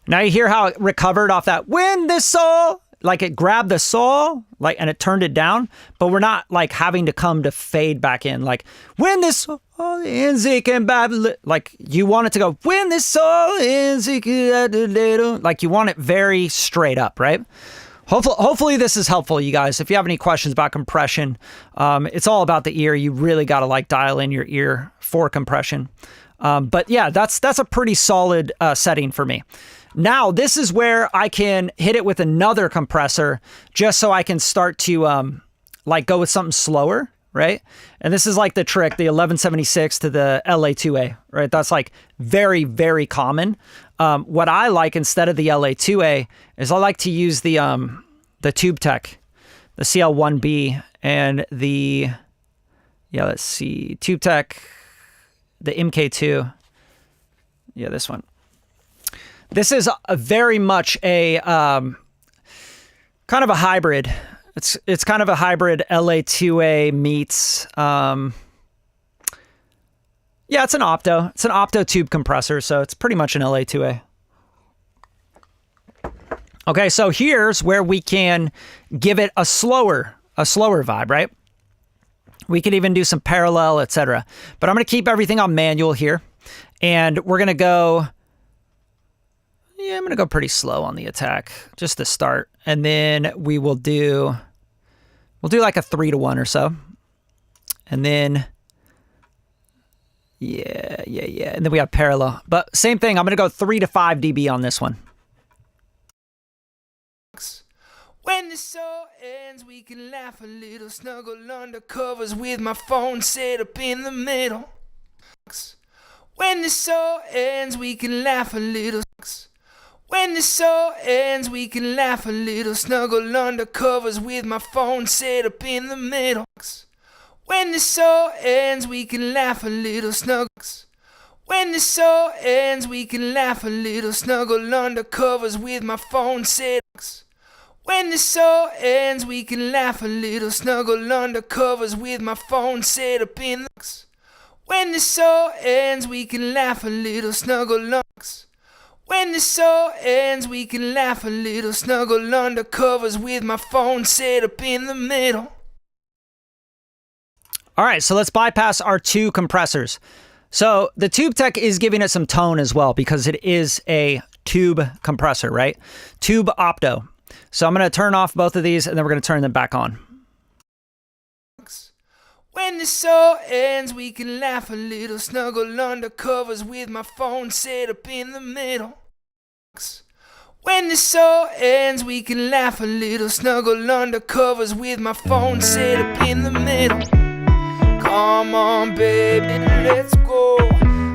Now you hear how it recovered off that when this all, like it grabbed the saw, like, and it turned it down, but we're not like having to come to fade back in. Like when this all ends, it can like you want it to go when this all ends, like you want it very straight up, right? Hopefully this is helpful, you guys. If you have any questions about compression, it's all about the ear. You really got to like dial in your ear for compression. But yeah, that's a pretty solid setting for me. Now, this is where I can hit it with another compressor just so I can start to like go with something slower, right? And this is like the trick, the 1176 to the LA2A, right? That's like very, very common. What I like instead of the LA2A is I like to use the Tube Tech, the CL1B, and the, let's see, Tube Tech, the MK2. Yeah, this one. This is a very much a kind of a hybrid. It's kind of a hybrid LA2A meets yeah, it's an Opto. It's an Opto tube compressor, so it's pretty much an LA2A. Okay, so here's where we can give it a slower vibe, right? We could even do some parallel, etc. But I'm going to keep everything on manual here, and we're going to go. Yeah, I'm going to go pretty slow on the attack just to start. And then we'll do like a 3 to 1 or so. And then, yeah. And then we have parallel. But same thing, I'm going to go 3 to 5 dB on this one. When this all ends, we can laugh a little, snuggle under covers with my phone set up in the middle. When this all ends, we can laugh a little. When this all ends, we can laugh a little, snuggle under covers with my phone set up in the middle. When this all ends, we can laugh a little, snuggle. When this all ends, we can laugh a little, snuggle under covers with my phone set. When this all ends, we can laugh a little, snuggle under covers with my phone set up in the. When this all ends, we can laugh a little, snuggle under. When this all ends, we can laugh a little, snuggle under covers with my phone set up in the middle. All right, so let's bypass our 2 compressors. So the Tube Tech is giving it some tone as well because it is a tube compressor, right? Tube Opto. So I'm going to turn off both of these and then we're going to turn them back on. When this all ends, we can laugh a little, snuggle under covers with my phone set up in the middle. When this all ends, we can laugh a little, snuggle under covers with my phone set up in the middle. Come on, baby, let's go.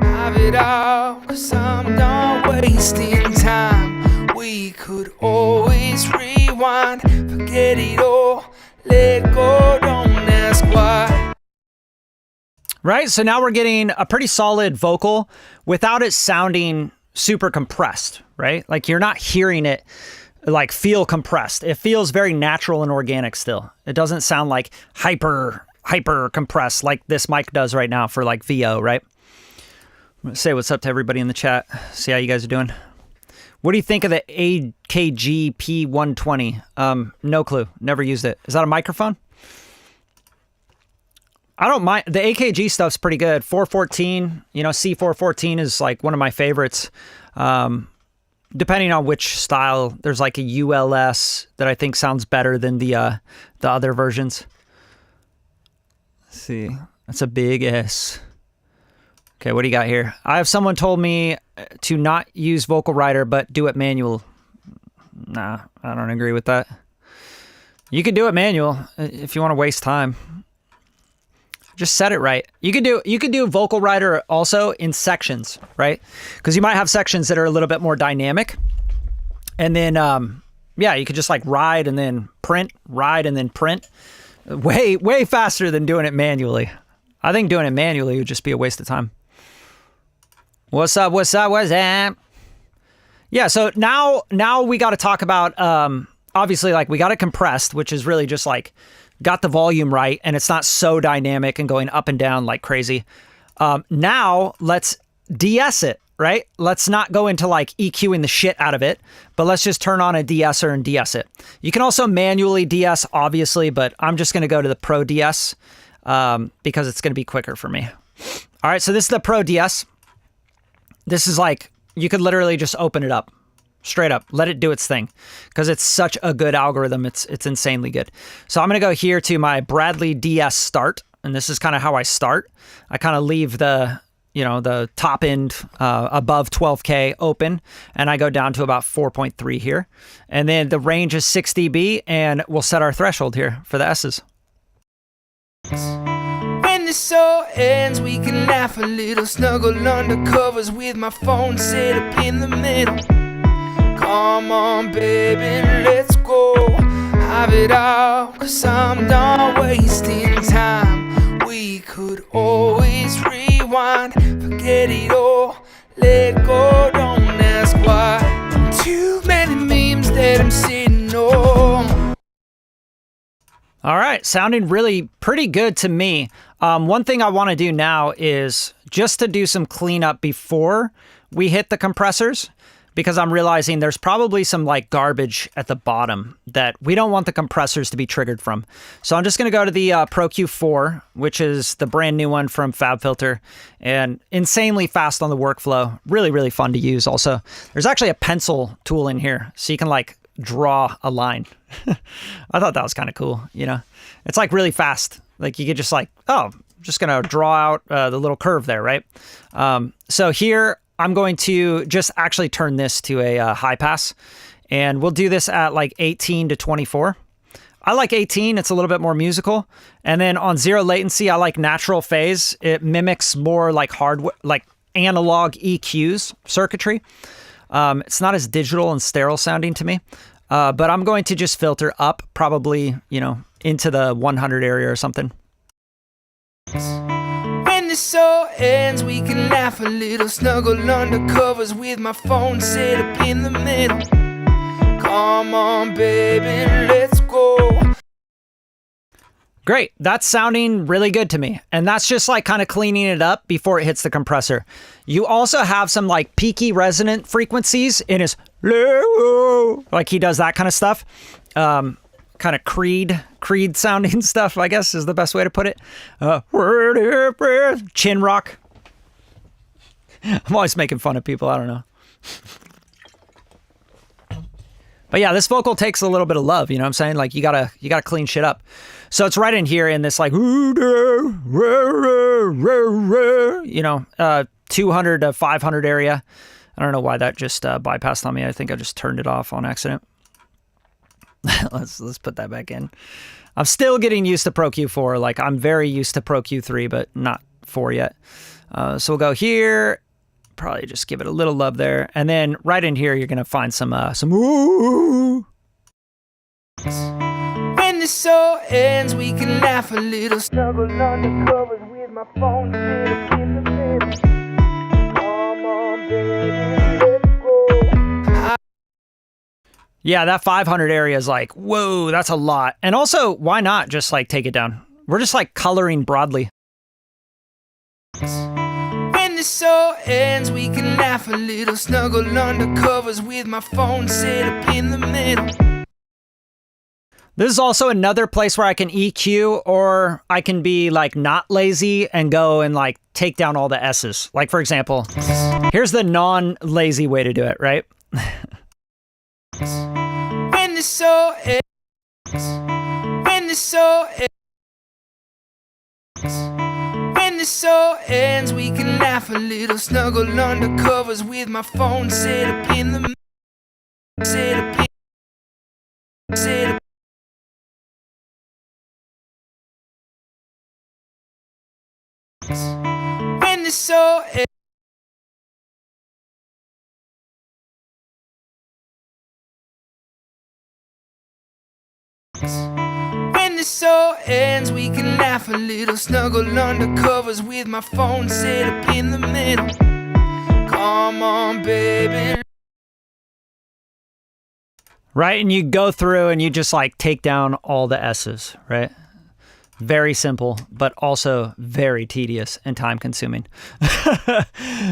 Have it all, 'cause I'm done wasting time. We could always rewind, forget it all, let go, don't ask why. Right, so now we're getting a pretty solid vocal without it sounding super compressed, right? Like you're not hearing it like feel compressed. It feels very natural and organic still. It doesn't sound like hyper compressed like this mic does right now for like VO, right? I'm gonna say what's up to everybody in the chat. See how you guys are doing. What do you think of the AKG P120? No clue. Never used it. Is that a microphone? I don't mind. The AKG stuff's pretty good. 414, you know, C414 is like one of my favorites. depending on which style, there's like a ULS that I think sounds better than the other versions. Let's see, that's a big S. Okay, what do you got here? I have someone told me to not use Vocal Rider, but do it manual. Nah, I don't agree with that. You could do it manual if you want to waste time. Just set it right. You could do Vocal Rider also in sections, right? Because you might have sections that are a little bit more dynamic. And then, yeah, you could just like ride and then print, ride and then print. Way faster than doing it manually. I think doing it manually would just be a waste of time. What's up? What's up? What's up? Yeah, so now we got to talk about, obviously, like we got it compressed, which is really just like got the volume right, and it's not so dynamic and going up and down like crazy. Now let's de-ess it, right? Let's not go into like EQing the shit out of it, but let's just turn on a de-esser and de-ess it. You can also manually de-ess, obviously, but I'm just going to go to the Pro de-ess because it's going to be quicker for me. All right, so this is the Pro de-ess. This is like, you could literally just open it up. Straight up, let it do its thing because it's such a good algorithm. It's insanely good. So I'm going to go here to my Bradley DS start. And this is kind of how I start. I kind of leave the, the top end above 12K open, and I go down to about 4.3 here. And then the range is 6 dB, and we'll set our threshold here for the S's. When this all ends, we can laugh a little, snuggle under covers with my phone set up in the middle. Come on, baby, let's go. Have it all, 'cause I'm done wasting time. We could always rewind, forget it all, let go, don't ask why. Too many memes that I'm sitting on. All right, sounding really pretty good to me. One thing I want to do now is just to do some cleanup before we hit the compressors, because I'm realizing there's probably some like garbage at the bottom that we don't want the compressors to be triggered from. So I'm just going to go to the Pro Q4, which is the brand new one from FabFilter, and insanely fast on the workflow. Really, really fun to use also. There's actually a pencil tool in here, so you can like draw a line. I thought that was kind of cool, It's like really fast. Like you could just like, oh, just going to draw out the little curve there, right? So here, I'm going to just actually turn this to a high pass, and we'll do this at like 18 to 24. I like 18, it's a little bit more musical. And then on 0 latency, I like natural phase. It mimics more like like analog EQs circuitry. It's not as digital and sterile sounding to me, but I'm going to just filter up probably, into the 100 area or something. When this all ends, we can laugh a little, snuggle under covers with my phone set up in the middle. Come on, baby, let's go. Great, that's sounding really good to me. And that's just like kind of cleaning it up before it hits the compressor. You also have some like peaky resonant frequencies in his, like he does that kind of stuff. Kind of Creed sounding stuff, I guess is the best way to put it. Chin rock. I'm always making fun of people, I don't know. But yeah, this vocal takes a little bit of love, you know what I'm saying? Like you gotta clean shit up. So it's right in here in this like 200 to 500 area. I don't know why that just bypassed on me. I think I just turned it off on accident. let's put that back in. I'm still getting used to Pro Q4. Like I'm very used to Pro Q3, but not 4 yet. So we'll go here. Probably just give it a little love there, and then right in here you're gonna find some ooh. When this all ends, we can laugh a little, snuggle under covers with my phone set up in the middle. Come on, baby, let's go. Yeah, that 500 area is like, whoa, that's a lot. And also, why not just like take it down? We're just like coloring broadly. When this all ends, we can laugh a little, snuggle under covers with my phone set up in the middle. This is also another place where I can EQ, or I can be like not lazy and go and like take down all the S's. Like for example, here's the non-lazy way to do it, right? When the soul ends, when the soul ends, when the soul ends, we can laugh a little, snuggle under covers with my phone set up in the set up in, set up. When the soul ends, when the soul ends, we can laugh a little, snuggle under covers with my phone set up in the middle. Come on, baby. Right, and you go through and you just like take down all the S's, right? Very simple, but also very tedious and time consuming.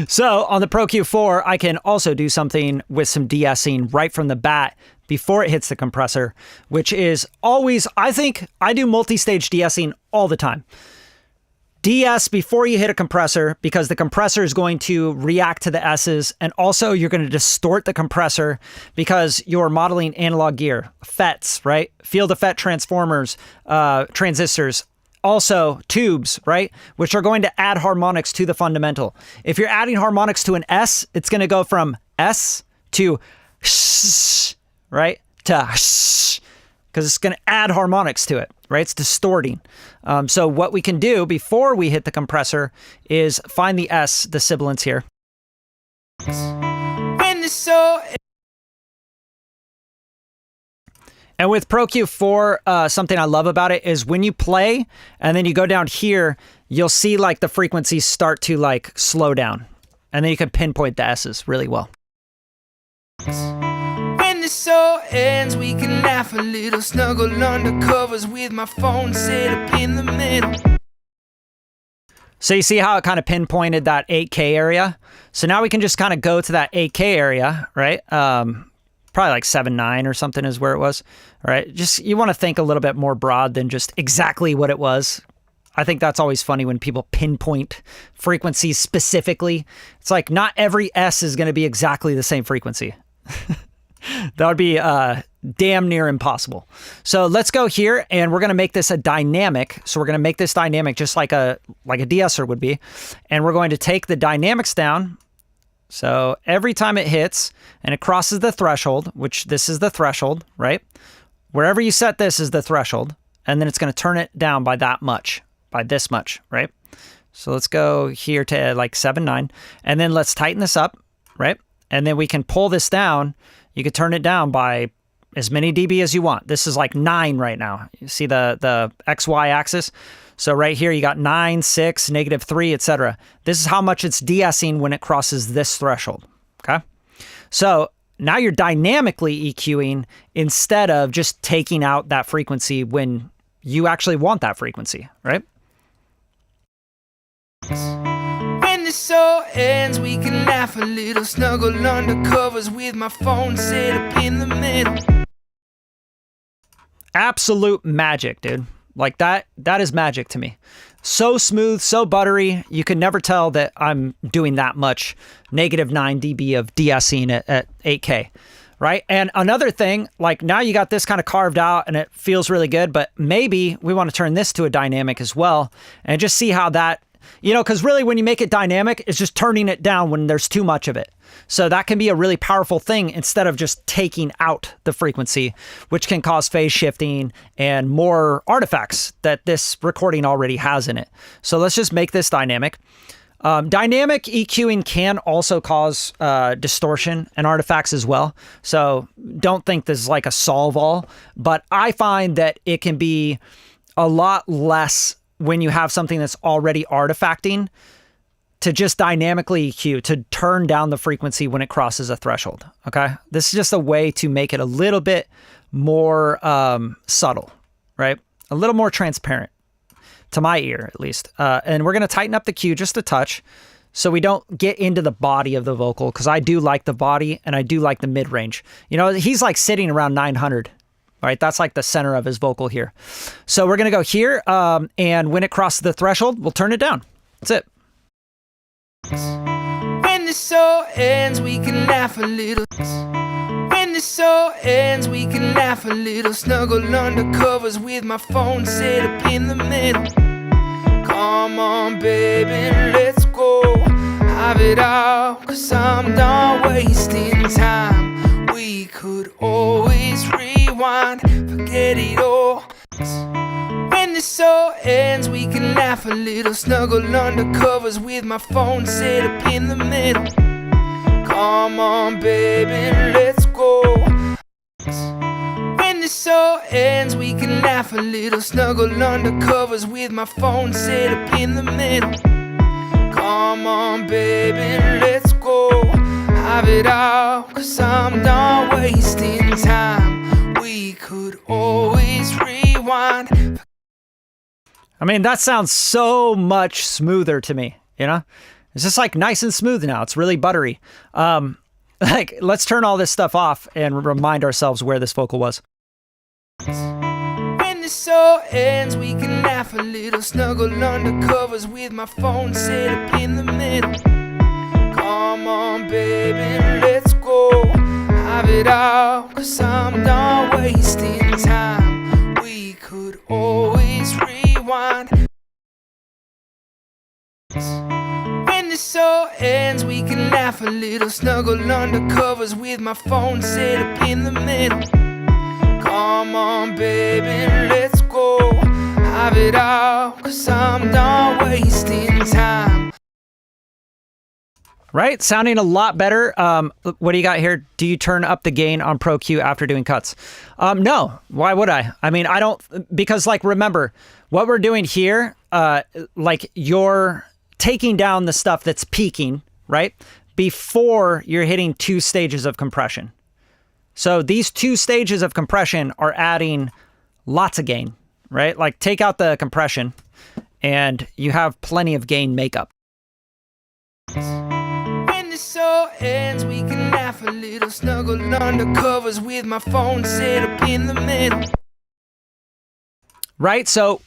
So on the Pro Q4, I can also do something with some de-essing right from the bat before it hits the compressor, which is always, I think I do multi-stage de-essing all the time. De-ess before you hit a compressor, because the compressor is going to react to the S's, and also you're going to distort the compressor because you're modeling analog gear, FETs, right? Field effect transformers, transistors, also tubes, right? Which are going to add harmonics to the fundamental. If you're adding harmonics to an S, it's going to go from S to sh, right? To sh, because it's going to add harmonics to it, right? It's distorting. So what we can do before we hit the compressor is find the S, the sibilants here. When the soul. And with Pro Q4, something I love about it is when you play and then you go down here, you'll see like the frequencies start to like slow down. And then you can pinpoint the S's really well. When the soul ends, we can laugh a little, snuggle under covers with my phone set up in the middle. So you see how it kind of pinpointed that 8K area? So now we can just kind of go to that 8K area, right? Probably like 7.9 or something is where it was, right? Just, you want to think a little bit more broad than just exactly what it was. I think that's always funny when people pinpoint frequencies specifically. It's like not every S is going to be exactly the same frequency. That would be damn near impossible. So let's go here and we're going to make this a dynamic. So we're going to make this dynamic just like a de-esser would be. And we're going to take the dynamics down. So every time it hits and it crosses the threshold, which this is the threshold, right? Wherever you set this is the threshold. And then it's going to turn it down by that much, by this much, right? So let's go here to like 7.9. And then let's tighten this up, right? And then we can pull this down. You could turn it down by as many dB as you want. This is like 9 right now. You see the XY axis? So right here, you got 9, 6, -3, etc. This is how much it's de-essing when it crosses this threshold, okay? So now you're dynamically EQing instead of just taking out that frequency when you actually want that frequency, right? When the soul ends, we can laugh a little, snuggle under covers with my phone set up in the middle. Absolute magic, dude. Like that is magic to me. So smooth, so buttery. You can never tell that I'm doing that much -9 dB of de-essing at 8K, right? And another thing, like now you got this kind of carved out and it feels really good, but maybe we want to turn this to a dynamic as well and just see how that, you know, because really when you make it dynamic, it's just turning it down when there's too much of it. So that can be a really powerful thing instead of just taking out the frequency, which can cause phase shifting and more artifacts that this recording already has in it. So let's just make this dynamic. Dynamic EQing can also cause distortion and artifacts as well. So don't think this is like a solve all, but I find that it can be a lot less when you have something that's already artifacting to just dynamically EQ, to turn down the frequency when it crosses a threshold, okay? This is just a way to make it a little bit more subtle, right? A little more transparent, to my ear at least. And we're gonna tighten up the Q just a touch so we don't get into the body of the vocal, because I do like the body and I do like the mid-range. You know, he's like sitting around 900, right? That's like the center of his vocal here. So we're gonna go here, and when it crosses the threshold, we'll turn it down. That's it. When the soul ends, we can laugh a little. laugh a little, snuggle under covers with my phone set up in the middle. Come on, baby, let's go. Have it all, 'cause I'm done wasting time. We could always rewind, forget it all. When this all ends, we can laugh a little, snuggle under covers with my phone set up in the middle. Come on, baby, let's go. When this all ends, we can laugh a little, snuggle under covers with my phone set up in the middle. Come on, baby, let's go. Have it all, 'cause I'm done wasting time. We could always rewind. I mean, that sounds so much smoother to me, you know? It's just like nice and smooth now. It's really buttery. Like, let's turn all this stuff off and remind ourselves where this vocal was. When this all ends, we can laugh a little, snuggle under covers with my phone set up in the middle. Come on, baby, let's go. Have it all, 'cause I'm done wasting time. We could always rewind. When this all ends, we can laugh a little, snuggle under covers with my phone set up in the middle. Come on, baby, let's go. Have it all, 'cause I'm done wasting time. Right? Sounding a lot better. What do you got here? Do you turn up the gain on Pro Q after doing cuts? No. Why would I? I mean, I don't, because like, remember what we're doing here, like you're taking down the stuff that's peaking, right? Before you're hitting 2 stages of compression. So these 2 stages of compression are adding lots of gain, right? Like take out the compression and you have plenty of gain makeup. When this all ends, we can laugh a little, snuggle under covers with my phone set up in the middle. Right? So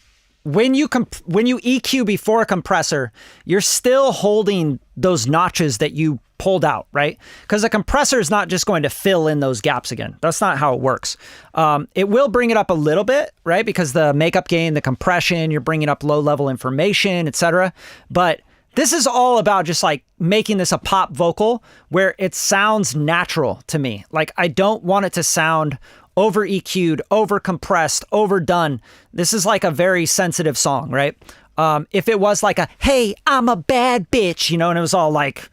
when you EQ before a compressor, you're still holding those notches that you pulled out, right? Because a compressor is not just going to fill in those gaps again. That's not how it works. It will bring it up a little bit, right? Because the makeup gain, the compression, you're bringing up low-level information, etc. But this is all about just like making this a pop vocal where it sounds natural to me. Like I don't want it to sound over EQ'd, over compressed, overdone. This is like a very sensitive song, right? If it was like a, hey, I'm a bad bitch, you know, and it was all like,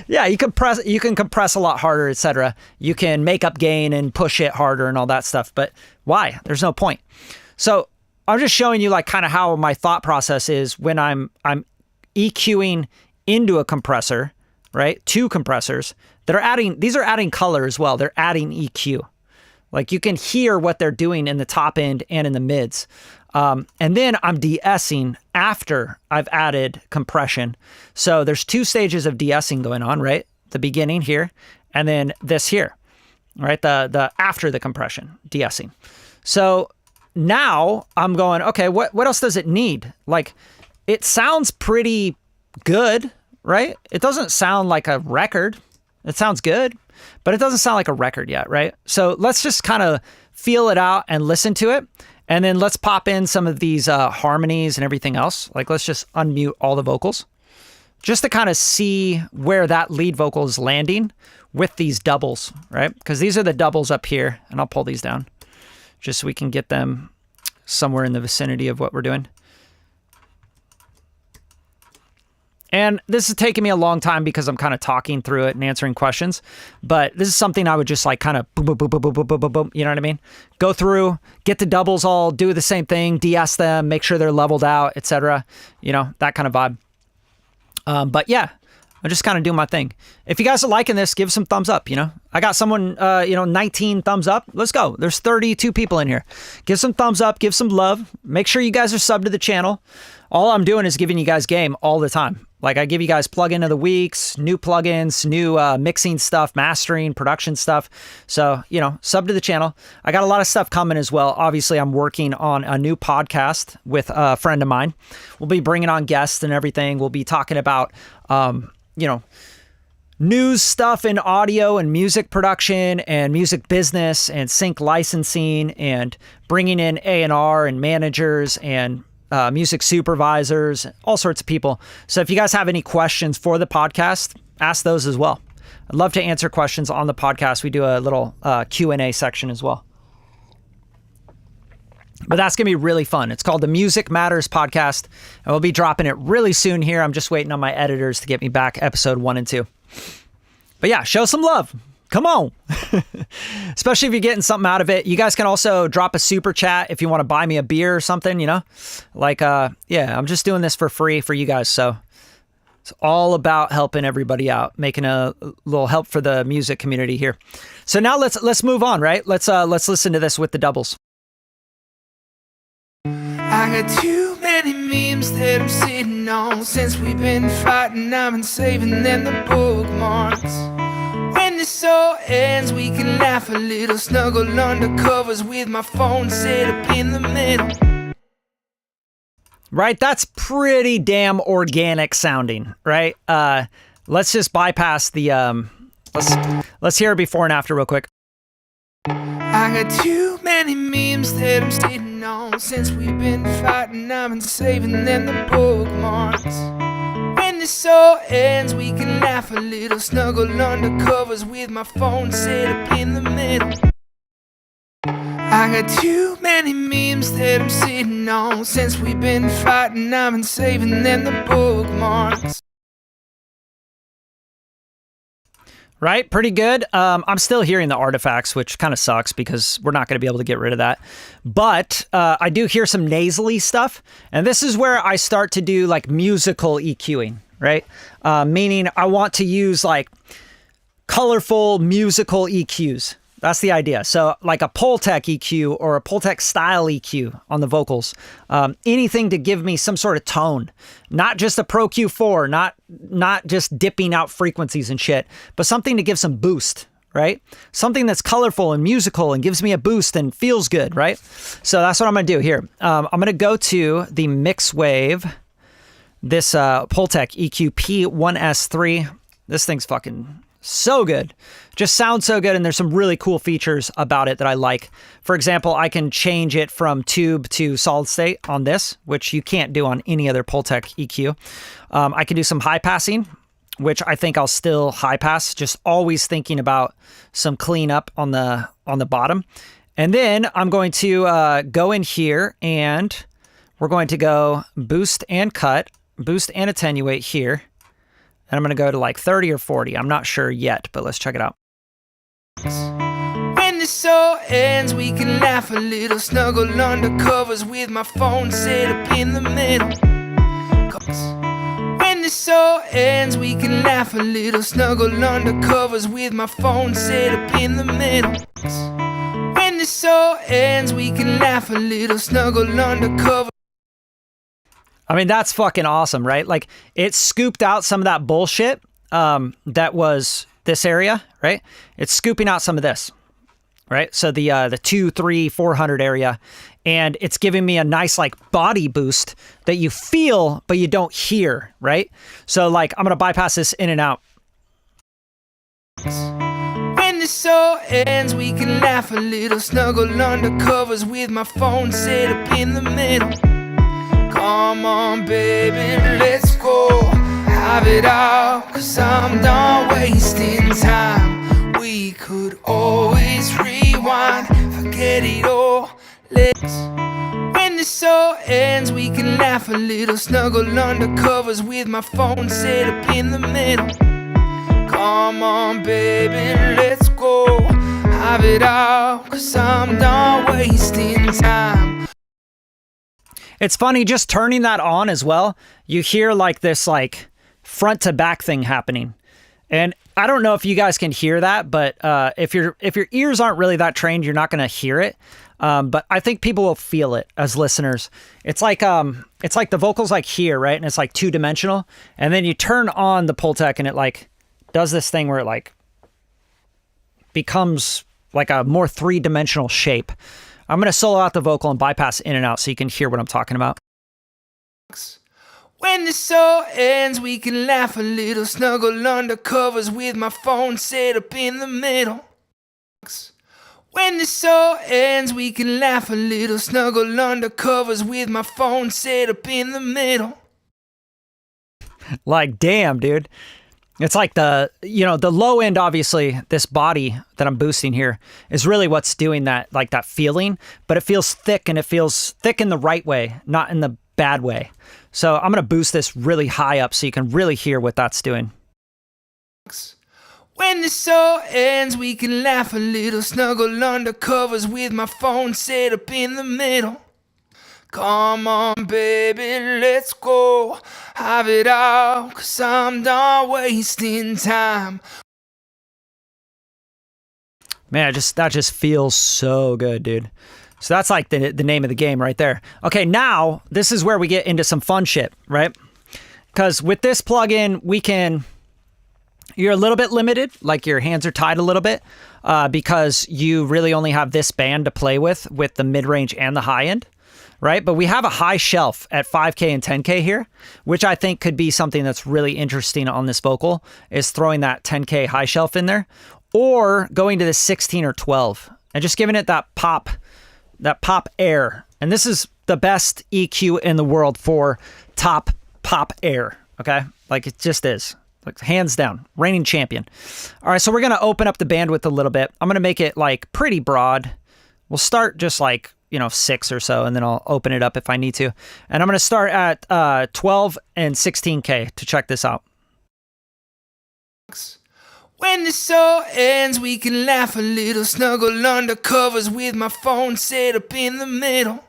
yeah, you can compress a lot harder, etc. You can make up gain and push it harder and all that stuff. But why? There's no point. So I'm just showing you like kind of how my thought process is when I'm EQing into a compressor, right? 2 compressors that are adding, these are adding color as well. They're adding EQ. Like you can hear what they're doing in the top end and in the mids. And then I'm de-essing after I've added compression. So there's 2 stages of de-essing going on, right? The beginning here, and then this here, right? The after the compression, de-essing. So now I'm going, okay, what else does it need? Like it sounds pretty good, right? It doesn't sound like a record. It sounds good, but it doesn't sound like a record yet, right? So let's just kind of feel it out and listen to it. And then let's pop in some of these harmonies and everything else. Like let's just unmute all the vocals just to kind of see where that lead vocal is landing with these doubles, right? Because these are the doubles up here, and I'll pull these down just so we can get them somewhere in the vicinity of what we're doing. And this is taking me a long time because I'm kind of talking through it and answering questions. But this is something I would just like kind of boom, boom, boom, boom, boom, boom, boom, boom, boom. You know what I mean? Go through, get the doubles all, do the same thing, de-ess them, make sure they're leveled out, etc. You know, that kind of vibe. But yeah, I'm just kind of doing my thing. If you guys are liking this, give some thumbs up, you know? I got someone, 19 thumbs up. Let's go. There's 32 people in here. Give some thumbs up, give some love. Make sure you guys are subbed to the channel. All I'm doing is giving you guys game all the time. Like I give you guys plugin of the weeks, new plugins, new mixing stuff, mastering, production stuff. So, you know, sub to the channel. I got a lot of stuff coming as well. Obviously, I'm working on a new podcast with a friend of mine. We'll be bringing on guests and everything. We'll be talking about, news stuff in audio and music production and music business and sync licensing and bringing in A&R and managers and music supervisors, all sorts of people. So if you guys have any questions for the podcast, ask those as well. I'd love to answer questions on the podcast. We do a little Q&A section as well. But that's going to be really fun. It's called the Music Matters Podcast, and we'll be dropping it really soon here. I'm just waiting on my editors to get me back episode 1 and 2. But yeah, show some love. Come on. Especially if you're getting something out of it. You guys can also drop a super chat if you want to buy me a beer or something, you know? Like, yeah, I'm just doing this for free for you guys. So it's all about helping everybody out, making a little help for the music community here. So now let's move on, right? Let's listen to this with the doubles. I got too many memes that I'm sitting on. Since we've been fighting, I've been saving them the bookmarks. When this all ends, we can laugh a little, snuggle under covers with my phone set up in the middle. Right? That's pretty damn organic sounding, right? Let's just bypass the, let's hear it before and after real quick. I got too many memes that I'm sitting on. Since we've been fighting, I've been saving them the bookmarks. When this all ends, we can laugh a little, snuggle under covers with my phone set up in the middle. I got too many memes that I'm sitting on. Since we've been fighting, I've been saving them the bookmarks. Right? Pretty good. I'm still hearing the artifacts, which kind of sucks because we're not going to be able to get rid of that. But I do hear some nasally stuff. And this is where I start to do like musical EQing, right? Meaning I want to use like colorful musical EQs. That's the idea. So like a Pultec EQ or a Pultec style EQ on the vocals. Anything to give me some sort of tone. Not just a Pro Q4, not just dipping out frequencies and shit, but something to give some boost, right? Something that's colorful and musical and gives me a boost and feels good, right? So that's what I'm going to do here. I'm going to go to the Mix Wave, this Pultec EQ P1S3. This thing's fucking so good. Just sounds so good, and there's some really cool features about it that I like. For example, I can change it from tube to solid state on this, which you can't do on any other Pultec EQ. I can do some high passing, which I think I'll still high pass, just always thinking about some cleanup on the bottom. And then I'm going to go in here, and we're going to go boost and cut, boost and attenuate here. And I'm going to go to like 30 or 40. I'm not sure yet, but let's check it out. When this all ends, we can laugh a little, snuggle under covers with my phone set up in the middle. When this all ends, we can laugh a little, snuggle under covers with my phone set up in the middle. When this all ends, we can laugh a little, snuggle under covers. I mean, that's fucking awesome, right? Like, it scooped out some of that bullshit that was this area, right? It's scooping out some of this, right? So the 2, 3, 400 area, and it's giving me a nice like body boost that you feel, but you don't hear, right? So like, I'm gonna bypass this in and out. When this all ends, we can laugh a little, snuggle under covers with my phone set up in the middle. Come on, baby, let's go. Have it all, 'cause I'm done wasting time. We could always rewind, forget it all. When this all ends, we can laugh a little, snuggle under covers with my phone set up in the middle. Come on, baby, let's go. Have it all, 'cause I'm done wasting time. It's funny, just turning that on as well, you hear like this like front to back thing happening. And I don't know if you guys can hear that, but if your ears aren't really that trained, you're not going to hear it. But I think people will feel it as listeners. It's like the vocals like here, right? And it's like 2-dimensional. And then you turn on the Pultec and it like does this thing where it like becomes like a more 3-dimensional shape. I'm going to solo out the vocal and bypass in and out so you can hear what I'm talking about. When this all ends, we can laugh a little, snuggle under covers with my phone set up in the middle. When this all ends, we can laugh a little, snuggle under covers with my phone set up in the middle. Like, damn, dude. It's like the low end, obviously, this body that I'm boosting here is really what's doing that, like that feeling, but it feels thick, and it feels thick in the right way, not in the bad way. So I'm going to boost this really high up so you can really hear what that's doing. When this all ends, we can laugh a little, snuggle under covers with my phone set up in the middle. Come on, baby, let's go. Have it all, 'cause I'm done wasting time. Man, that just feels so good, dude. So that's like the name of the game right there. Okay, now this is where we get into some fun shit, right? Because with this plugin, you're a little bit limited, like your hands are tied a little bit, because you really only have this band to play with the mid-range and the high end. Right? But we have a high shelf at 5K and 10K here, which I think could be something that's really interesting on this vocal, is throwing that 10K high shelf in there, or going to the 16 or 12 and just giving it that pop air. And this is the best EQ in the world for top pop air. Okay? Like, it just is. Like, hands down, reigning champion. All right, so we're going to open up the bandwidth a little bit. I'm going to make it like pretty broad. We'll start just like, 6 or so, and then I'll open it up if I need to. And I'm going to start at 12 and 16K to check this out. When this all ends, we can laugh a little, snuggle under covers with my phone set up in the middle.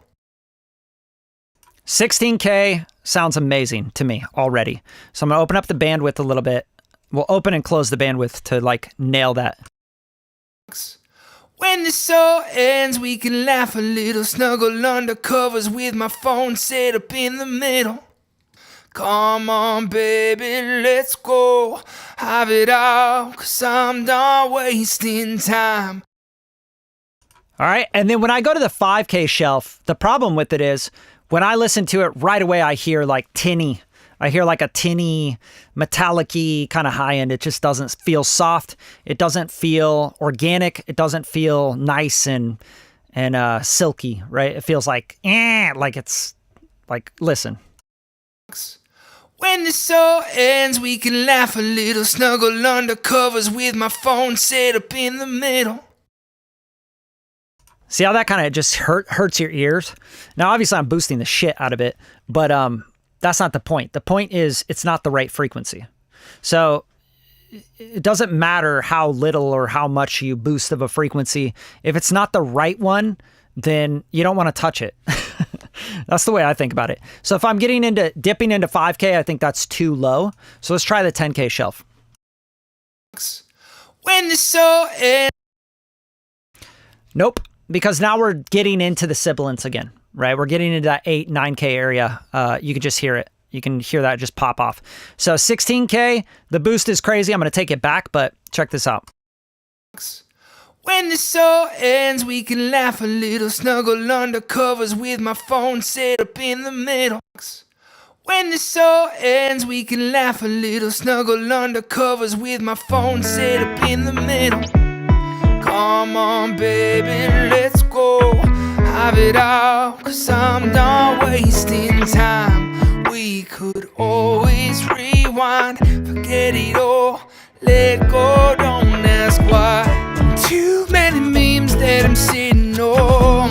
16K sounds amazing to me already. So I'm going to open up the bandwidth a little bit. We'll open and close the bandwidth to like nail that. When this all ends, we can laugh a little, snuggle under covers with my phone set up in the middle. Come on, baby, let's go. Have it all, 'cause I'm done wasting time. All right, and then when I go to the 5K shelf, the problem with it is when I listen to it right away, I hear like tinny. I hear like a tinny, metallic-y kind of high end. It just doesn't feel soft. It doesn't feel organic. It doesn't feel nice and silky, right? It feels like it's like, listen. When this all ends, we can laugh a little, snuggle under covers with my phone set up in the middle. See how that kind of just hurts your ears? Now, obviously, I'm boosting the shit out of it, but that's not the point. The point is it's not the right frequency. So it doesn't matter how little or how much you boost of a frequency. If it's not the right one, then you don't want to touch it. That's the way I think about it. So if I'm dipping into 5K, I think that's too low. So let's try the 10K shelf. When this all ends. Nope, because now we're getting into the sibilance again. Right, we're getting into that 8, 9K area. You can just hear it. You can hear that just pop off. So 16K, the boost is crazy. I'm going to take it back, but check this out. When this all ends, we can laugh a little, snuggle under covers with my phone set up in the middle. When this all ends, we can laugh a little, snuggle under covers with my phone set up in the middle. Come on, baby, let's go. Have it all, 'cause I'm done wasting time. We could always rewind, forget it all, let go, don't ask why. Too many memes that I'm sitting on.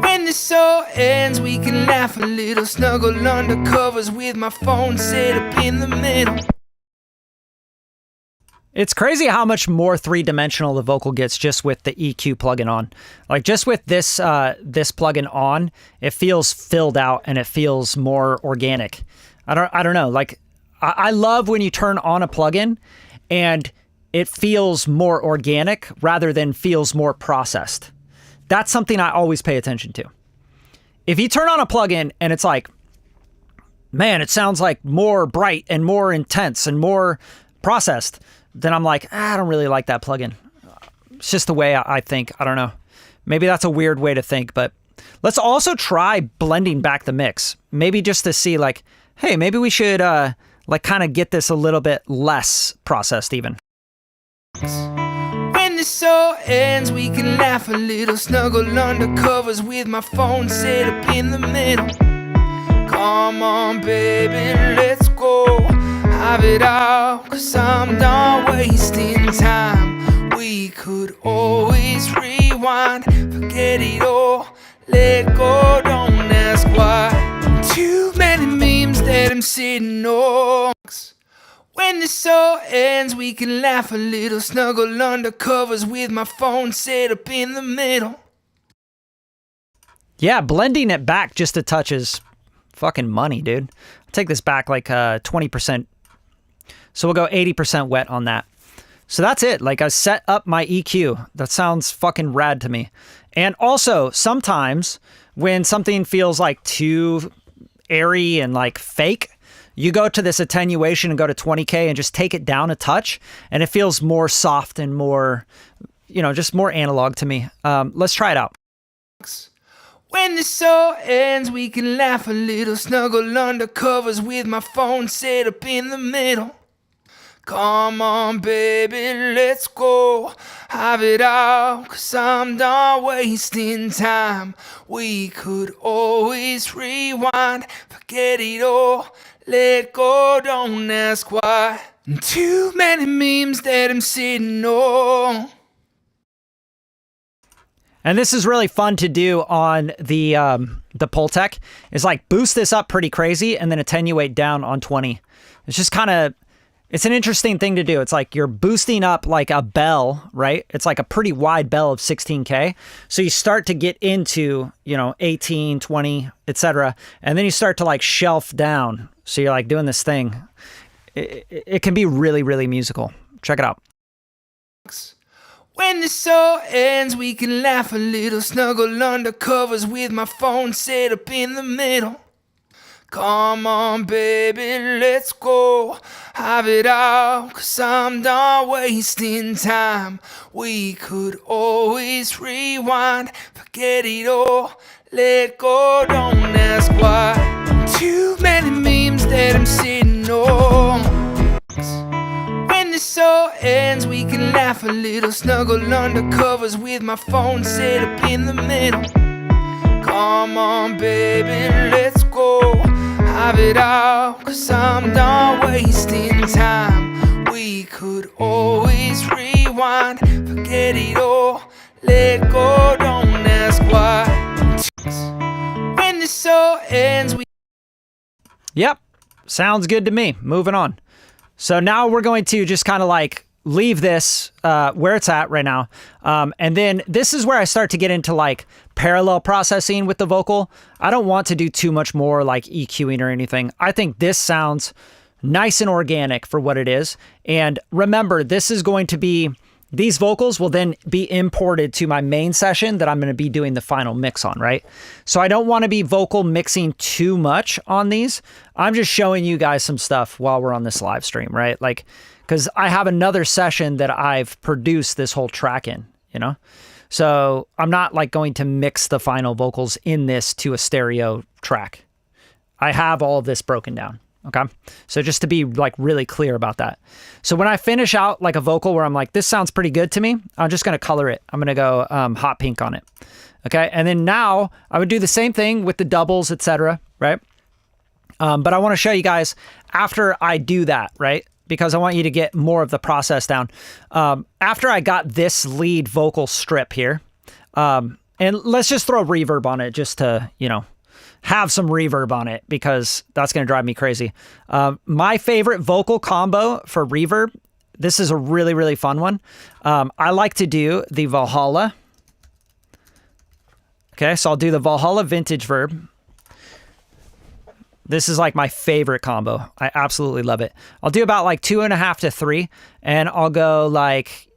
When this all ends, we can laugh a little, snuggle under covers with my phone set up in the middle. It's crazy how much more three-dimensional the vocal gets just with the EQ plugin on. Like, just with this plugin on, it feels filled out and it feels more organic. I don't know. Like, I love when you turn on a plugin and it feels more organic rather than feels more processed. That's something I always pay attention to. If you turn on a plugin and it's like, man, it sounds like more bright and more intense and more processed, then I'm like, I don't really like that plugin. It's just the way I think. I don't know. Maybe that's a weird way to think, but Let's also try blending back the mix. Maybe just to see like, hey, maybe we should like kind of get this a little bit less processed even. When this all ends, we can laugh a little, snuggle under covers with my phone set up in the middle. Come on, baby, let's go. Have it all, 'cause I'm done wasting time. We could always rewind, forget it all, let go, don't ask why. Too many memes that I'm sitting on. When this all ends, we can laugh a little, snuggle under covers with my phone set up in the middle. Yeah, blending it back just a touch is fucking money, dude. I'll take this back like 20%. So we'll go 80% wet on that. So that's it. Like I set up my EQ. That sounds fucking rad to me. And also sometimes when something feels like too airy and like fake, you go to this attenuation and go to 20K and just take it down a touch and it feels more soft and more, you know, just more analog to me. Let's try it out. When this all ends, we can laugh a little, snuggle under covers with my phone set up in the middle. Come on, baby, let's go. Have it all, 'cause I'm done wasting time. We could always rewind, forget it all, let go, don't ask why. Too many memes that I'm sitting on. And this is really fun to do on the Pultec, is like boost this up pretty crazy and then attenuate down on 20. It's just kind of, it's an interesting thing to do. It's like you're boosting up like a bell, right? It's like a pretty wide bell of 16K. So you start to get into, you know, 18, 20, etc. And then you start to like shelf down. So you're like doing this thing. It can be really, really musical. Check it out. When this all ends, we can laugh a little, snuggle under covers with my phone set up in the middle. Come on, baby, let's go. Have it all, 'cause I'm done wasting time. We could always rewind, forget it all, let go, don't ask why. Too many memes that I'm sitting on. When this all ends, we can laugh a little, snuggle under covers with my phone set up in the middle. Come on, baby, let's go. Have it all, 'cause I'm done wasting time. We could always rewind, forget it all, let go, don't ask why. When this all ends, we... Yep, sounds good to me. Moving on. So now we're going to just kind of like leave this where it's at right now. And then this is where I start to get into like parallel processing with the vocal. I don't want to do too much more like EQing or anything. I think this sounds nice and organic for what it is. And remember, this is going to be, these vocals will then be imported to my main session that I'm going to be doing the final mix on, right? So I don't want to be vocal mixing too much on these. I'm just showing you guys some stuff while we're on this live stream, right? Like, because I have another session that I've produced this whole track in, you know? So I'm not like going to mix the final vocals in this to a stereo track. I have all of this broken down, okay? So just to be like really clear about that. So when I finish out like a vocal where I'm like, this sounds pretty good to me, I'm just gonna color it. I'm gonna go hot pink on it, okay? And then now I would do the same thing with the doubles, etc., right? But I wanna show you guys after I do that, right? Because I want you to get more of the process down. After I got this lead vocal strip here, and let's just throw reverb on it just to, you know, have some reverb on it because that's going to drive me crazy. My favorite vocal combo for reverb, this is a really, really fun one. I like to do the Valhalla. Okay, so I'll do the Valhalla vintage verb. This is like my favorite combo. I absolutely love it. I'll do about like 2.5 to 3, and I'll go like,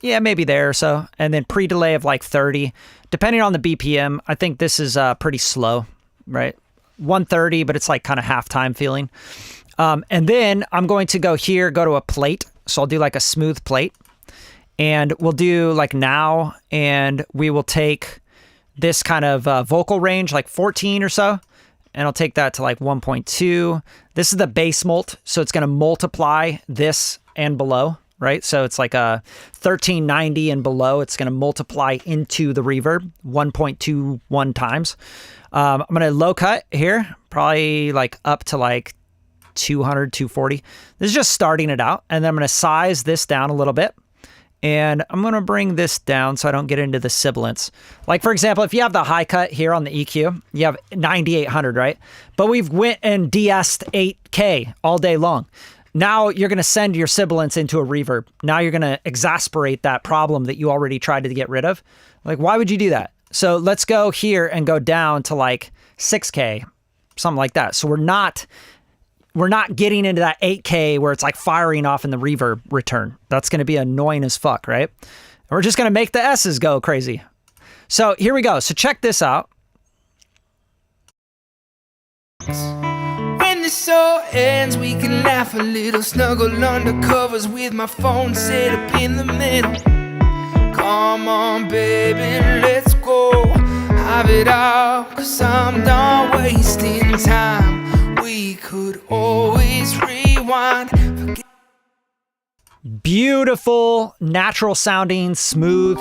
yeah, maybe there or so. And then pre-delay of like 30, depending on the BPM. I think this is pretty slow, right? 130, but it's like kind of halftime feeling. And then I'm going to go here, go to a plate. So I'll do like a smooth plate, and we'll do like now, and we will take this kind of vocal range, like 14 or so. And I'll take that to like 1.2. This is the bass mult, so it's going to multiply this and below, right? So it's like a 1390 and below. It's going to multiply into the reverb 1.21 times. I'm going to low cut here, probably like up to like 200, 240. This is just starting it out. And then I'm going to size this down a little bit. And I'm going to bring this down so I don't get into the sibilance. Like, for example, if you have the high cut here on the EQ, you have 9800, right? But we've went and de-essed 8K all day long. Now you're going to send your sibilance into a reverb. Now you're going to exasperate that problem that you already tried to get rid of. Like, why would you do that? So let's go here and go down to like 6K, something like that. So we're not getting into that 8K where it's like firing off in the reverb return. That's going to be annoying as fuck, right? And we're just going to make the S's go crazy. So here we go. So check this out. When this all ends, we can laugh a little, snuggle under covers with my phone set up in the middle. Come on, baby, let's go. Have it all, 'cause I'm done wasting time. We could always rewind. Beautiful, natural sounding, smooth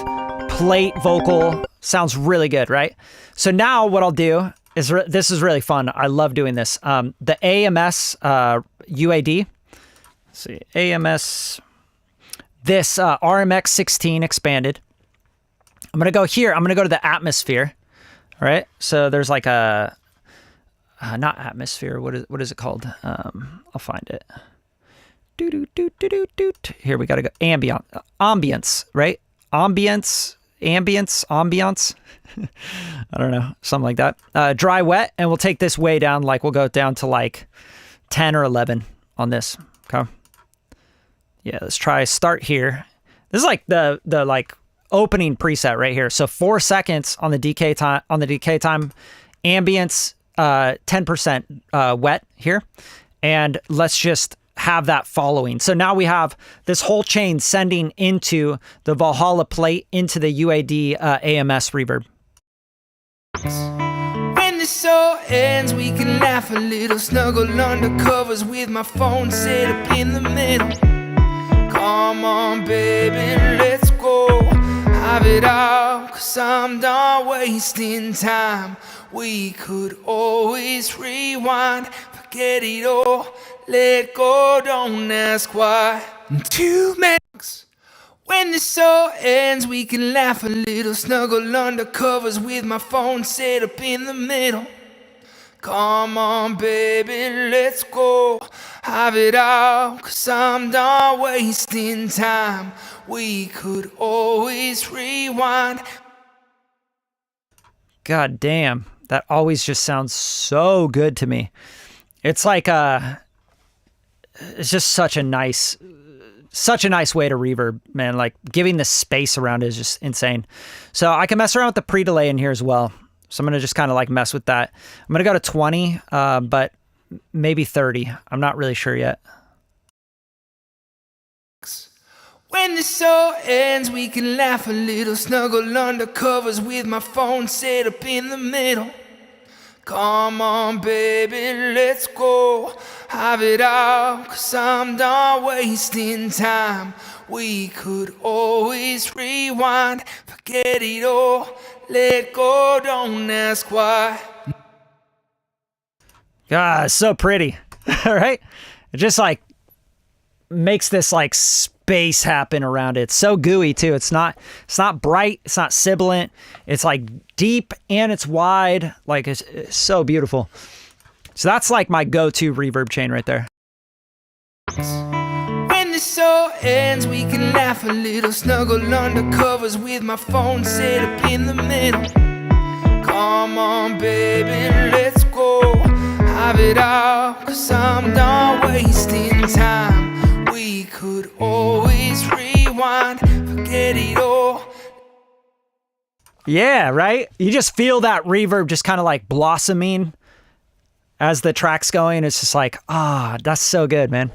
plate vocal. Sounds really good, right? So now what I'll do is, this is really fun. I love doing this. The AMS UAD. Let's see, AMS, this RMX 16 expanded. I'm going to go here. I'm going to go to the atmosphere. All right. So there's like a, not atmosphere. What is it called? I'll find it. Here we got to go. Ambience, right? Ambience. I don't know. Something like that. Dry wet. And we'll take this way down. Like we'll go down to like 10 or 11 on this. Okay. Yeah. Let's try start here. This is like the like opening preset right here. So 4 seconds on the decay time, ambience, 10% wet here. And let's just have that following. So now we have this whole chain sending into the Valhalla plate into the UAD AMS reverb. When this all ends, we can laugh a little, snuggle under covers with my phone set up in the middle. Come on, baby, let's go. Have it all, 'cause I'm done wasting time. We could always rewind, forget it all, let go, don't ask why. Too many. When this all ends, we can laugh a little, snuggle under covers with my phone set up in the middle. Come on, baby, let's go. Have it all, 'cause I'm done wasting time. We could always rewind. God damn. That always just sounds so good to me. It's like it's just such a nice way to reverb, man. Like giving the space around it is just insane. So I can mess around with the pre-delay in here as well. So I'm going to just kind of like mess with that. I'm going to go to 20, but maybe 30. I'm not really sure yet. When this all ends, we can laugh a little, snuggle under covers with my phone set up in the middle. Come on, baby, let's go. Have it all, 'cause I'm done wasting time. We could always rewind, forget it all, let go, don't ask why. God, it's so pretty. All right. It just like makes this like space happen around it. It's so gooey too. It's not bright. It's not sibilant. It's like deep and it's wide. Like it's so beautiful. So that's like my go-to reverb chain right there. When this all ends, we can laugh a little, snuggle under covers with my phone set up in the middle. Come on, baby, let's go. Have it all, 'cause I'm done wasting time. We could always rewind, forget it all. Yeah, right? You just feel that reverb just kind of like blossoming as the track's going. It's just like, that's so good, man.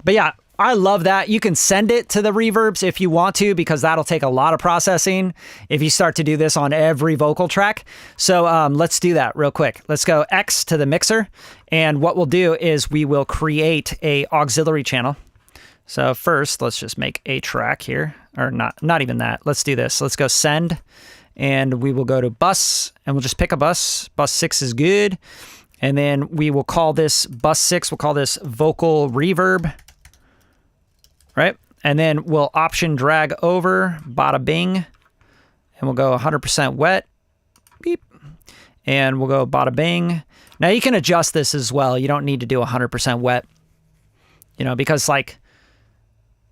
But yeah, I love that. You can send it to the reverbs if you want to, because that'll take a lot of processing if you start to do this on every vocal track. So let's do that real quick. Let's go X to the mixer. And what we'll do is we will create a auxiliary channel. So first, let's just make a track here, or not even that. Let's do this. Let's go send, and we will go to bus, and we'll just pick a bus. Bus 6 is good. And then we will call this bus 6, we'll call this vocal reverb, right? And then we'll option drag over, bada bing, and we'll go 100% wet, beep, and we'll go bada bing. Now you can adjust this as well. You don't need to do 100% wet, you know, because like,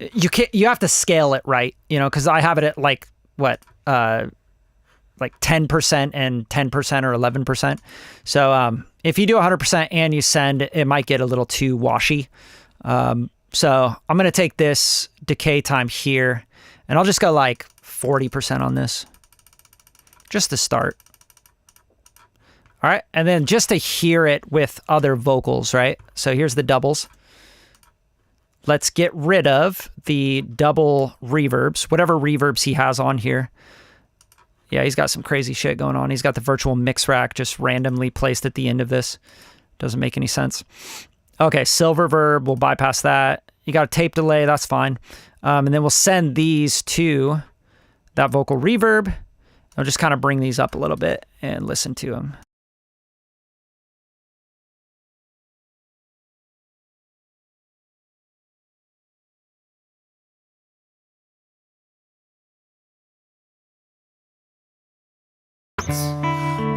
you have to scale it right, you know, because I have it at like, what, like 10% and 10% or 11%. So if you do 100% and you send, it might get a little too washy. So I'm going to take this decay time here, and I'll just go like 40% on this, just to start. All right, and then just to hear it with other vocals, right? So here's the doubles. Let's get rid of the double reverbs, whatever reverbs he has on here. Yeah, he's got some crazy shit going on. He's got the virtual mix rack just randomly placed at the end of this. Doesn't make any sense. Okay, silver verb, we'll bypass that. You got a tape delay, that's fine. And then we'll send these to that vocal reverb. I'll just kind of bring these up a little bit and listen to them.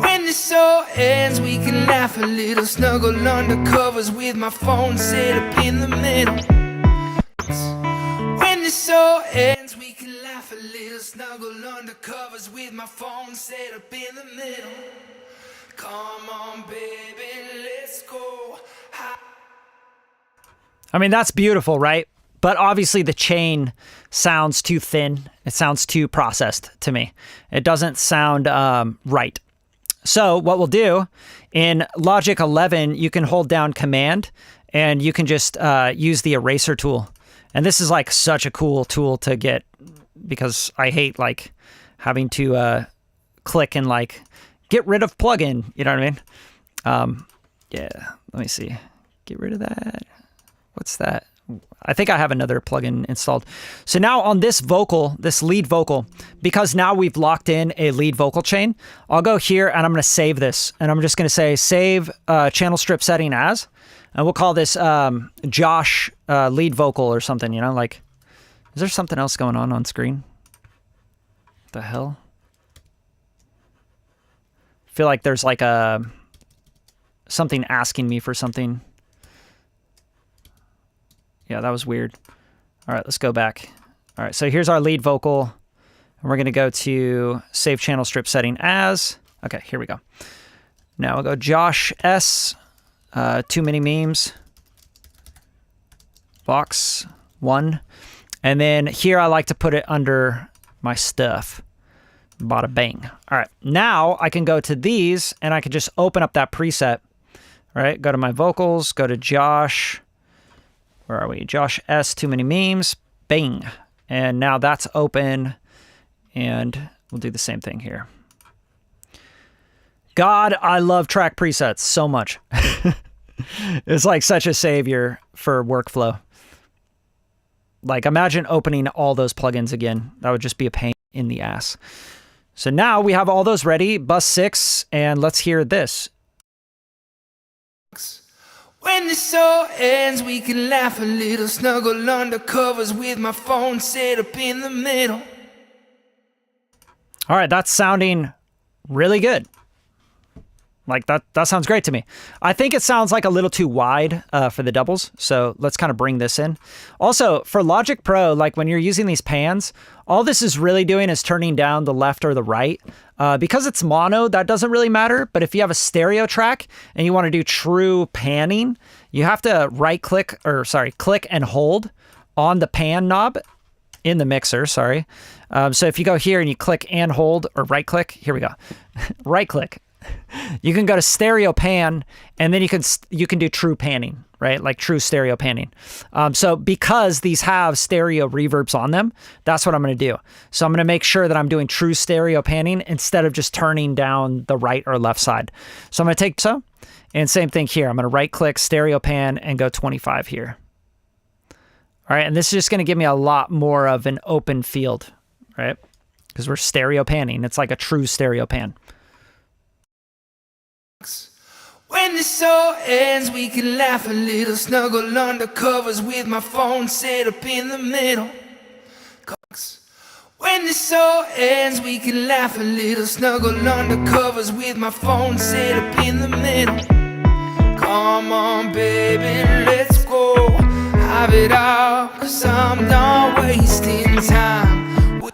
When this all ends, we can laugh a little, snuggle under covers with my phone set up in the middle. When this all ends, we can laugh a little, snuggle under covers with my phone set up in the middle. Come on, baby, let's go. I mean, that's beautiful, right? But obviously the chain sounds too thin. It sounds too processed to me. It doesn't sound right. So what we'll do, in Logic 11, you can hold down Command, and you can just use the eraser tool. And this is like such a cool tool to get, because I hate like having to click and like get rid of plugin. You know what I mean? Yeah, let me see. Get rid of that. What's that? I think I have another plugin installed. So now on this vocal, this lead vocal, because now we've locked in a lead vocal chain, I'll go here and I'm going to save this. And I'm just going to say save channel strip setting as, and we'll call this Josh lead vocal or something, you know, like, is there something else going on screen? What the hell? I feel like there's like something asking me for something. Yeah, that was weird. All right, let's go back. All right, so here's our lead vocal. And we're going to go to save channel strip setting as. Okay, here we go. Now we'll go Josh S. Too many memes. Box 1. And then here I like to put it under my stuff. Bada bang. All right, now I can go to these and I can just open up that preset. All right, go to my vocals, go to Josh. Where are we? Josh S. Too many memes. Bing. And now that's open. And we'll do the same thing here. God, I love track presets so much. It's like such a savior for workflow. Like imagine opening all those plugins again. That would just be a pain in the ass. So now we have all those ready. Bus 6. And let's hear this. When this all ends, we can laugh a little, snuggle under covers with my phone set up in the middle. All right, that's sounding really good. Like that sounds great to me. I think it sounds like a little too wide for the doubles. So let's kind of bring this in. Also for Logic Pro, like when you're using these pans, all this is really doing is turning down the left or the right. Because it's mono, that doesn't really matter. But if you have a stereo track and you want to do true panning, you have to click and hold on the pan knob in the mixer, sorry. So if you go here and you click and hold, or right click, here we go. Right click. you can go to stereo pan, and then you can do true panning, right? Like true stereo panning. So because these have stereo reverbs on them, that's what I'm going to do. So I'm going to make sure that I'm doing true stereo panning instead of just turning down the right or left side. So I'm going to take so, and same thing here. I'm going to right click stereo pan and go 25 here. All right, and this is just going to give me a lot more of an open field, right? Because we're stereo panning. It's like a true stereo pan. When this all ends, we can laugh a little, snuggle under covers with my phone set up in the middle. When this all ends, we can laugh a little, snuggle under covers with my phone set up in the middle. Come on, baby, let's go. Have it all, 'cause I'm not wasting time.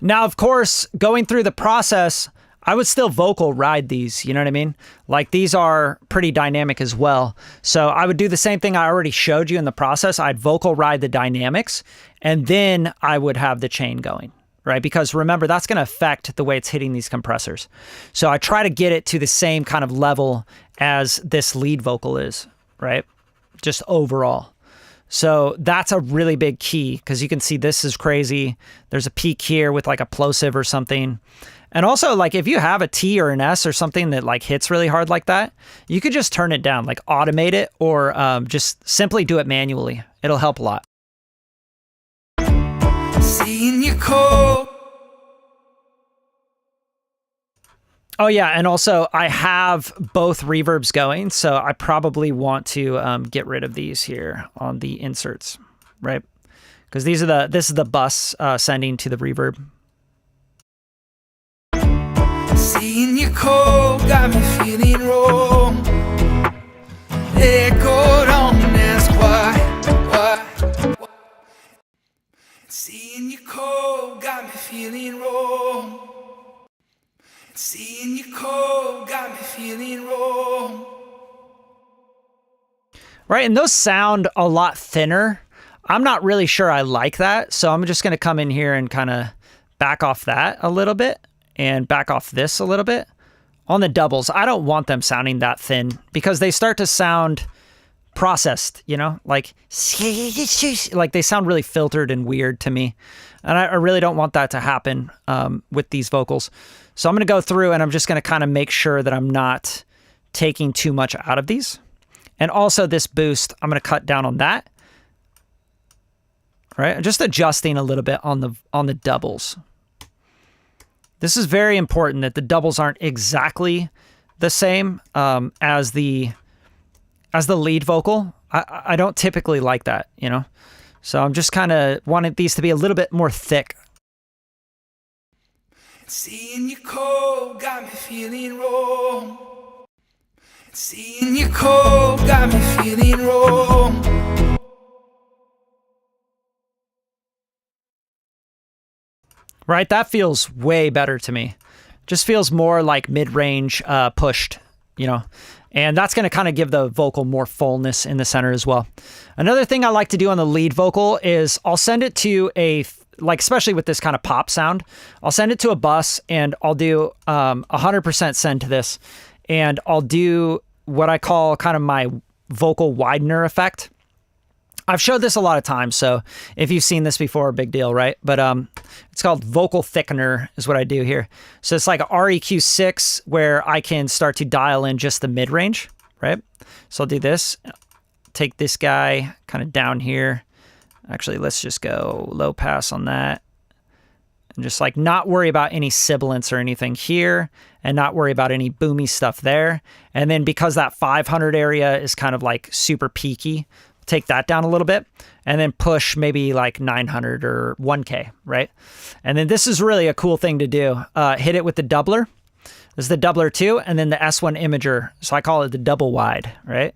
Now, of course, going through the process, I would still vocal ride these, you know what I mean? Like these are pretty dynamic as well. So I would do the same thing I already showed you in the process. I'd vocal ride the dynamics, and then I would have the chain going, right? Because remember, that's going to affect the way it's hitting these compressors. So I try to get it to the same kind of level as this lead vocal is, right? Just overall. So that's a really big key, because you can see this is crazy. There's a peak here with like a plosive or something. And also, like, if you have a T or an S or something that like hits really hard like that, you could just turn it down, like automate it, or just simply do it manually. It'll help a lot. Seeing you cold. Oh yeah, and also I have both reverbs going, so I probably want to get rid of these here on the inserts, right? Because this is the bus sending to the reverb. Seeing you cold got me feeling wrong. Echo, don't ask why. Seeing you cold got me feeling wrong. Seeing you cold got me feeling wrong. Right, and those sound a lot thinner. I'm not really sure I like that, so I'm just going to come in here and kind of back off that a little bit and back off this a little bit. On the doubles, I don't want them sounding that thin because they start to sound processed, you know, like they sound really filtered and weird to me. And I really don't want that to happen with these vocals. So I'm going to go through and I'm just going to kind of make sure that I'm not taking too much out of these. And also this boost, I'm going to cut down on that. Right? Just adjusting a little bit on the doubles. This is very important that the doubles aren't exactly the same as the lead vocal. I don't typically like that, you know? So I'm just kind of wanting these to be a little bit more thick. Seeing you cold got me feeling wrong. Seeing you cold got me feeling wrong. Right, that feels way better to me. Just feels more like mid-range pushed, you know? And that's going to kind of give the vocal more fullness in the center as well. Another thing I like to do on the lead vocal is I'll send it to like especially with this kind of pop sound, I'll send it to a bus and I'll do 100% send to this. And I'll do what I call kind of my vocal widener effect. I've showed this a lot of times, so if you've seen this before, big deal, right? But it's called vocal thickener is what I do here. So it's like a REQ6 where I can start to dial in just the mid-range, right? So I'll do this, take this guy kind of down here. Actually, let's just go low pass on that. And just like not worry about any sibilance or anything here and not worry about any boomy stuff there. And then because that 500 area is kind of like super peaky, take that down a little bit and then push maybe like 900 or 1K, right? And then this is really a cool thing to do. Hit it with the doubler. This is the doubler 2 and then the S1 imager. So I call it the double wide, right?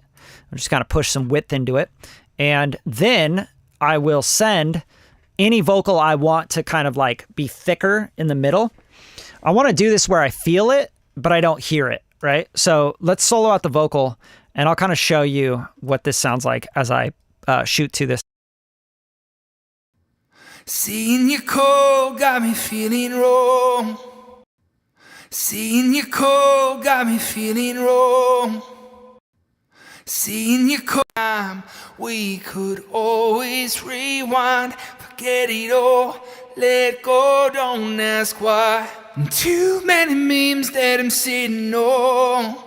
I'm just kind of push some width into it. And then I will send any vocal I want to kind of like be thicker in the middle. I want to do this where I feel it, but I don't hear it, right? So let's solo out the vocal and I'll kind of show you what this sounds like as I shoot to this. Seeing you cold got me feeling wrong. Seeing you cold got me feeling wrong. Seeing you cold, we could always rewind. Forget it all, let go, don't ask why. Too many memes that I'm sitting on.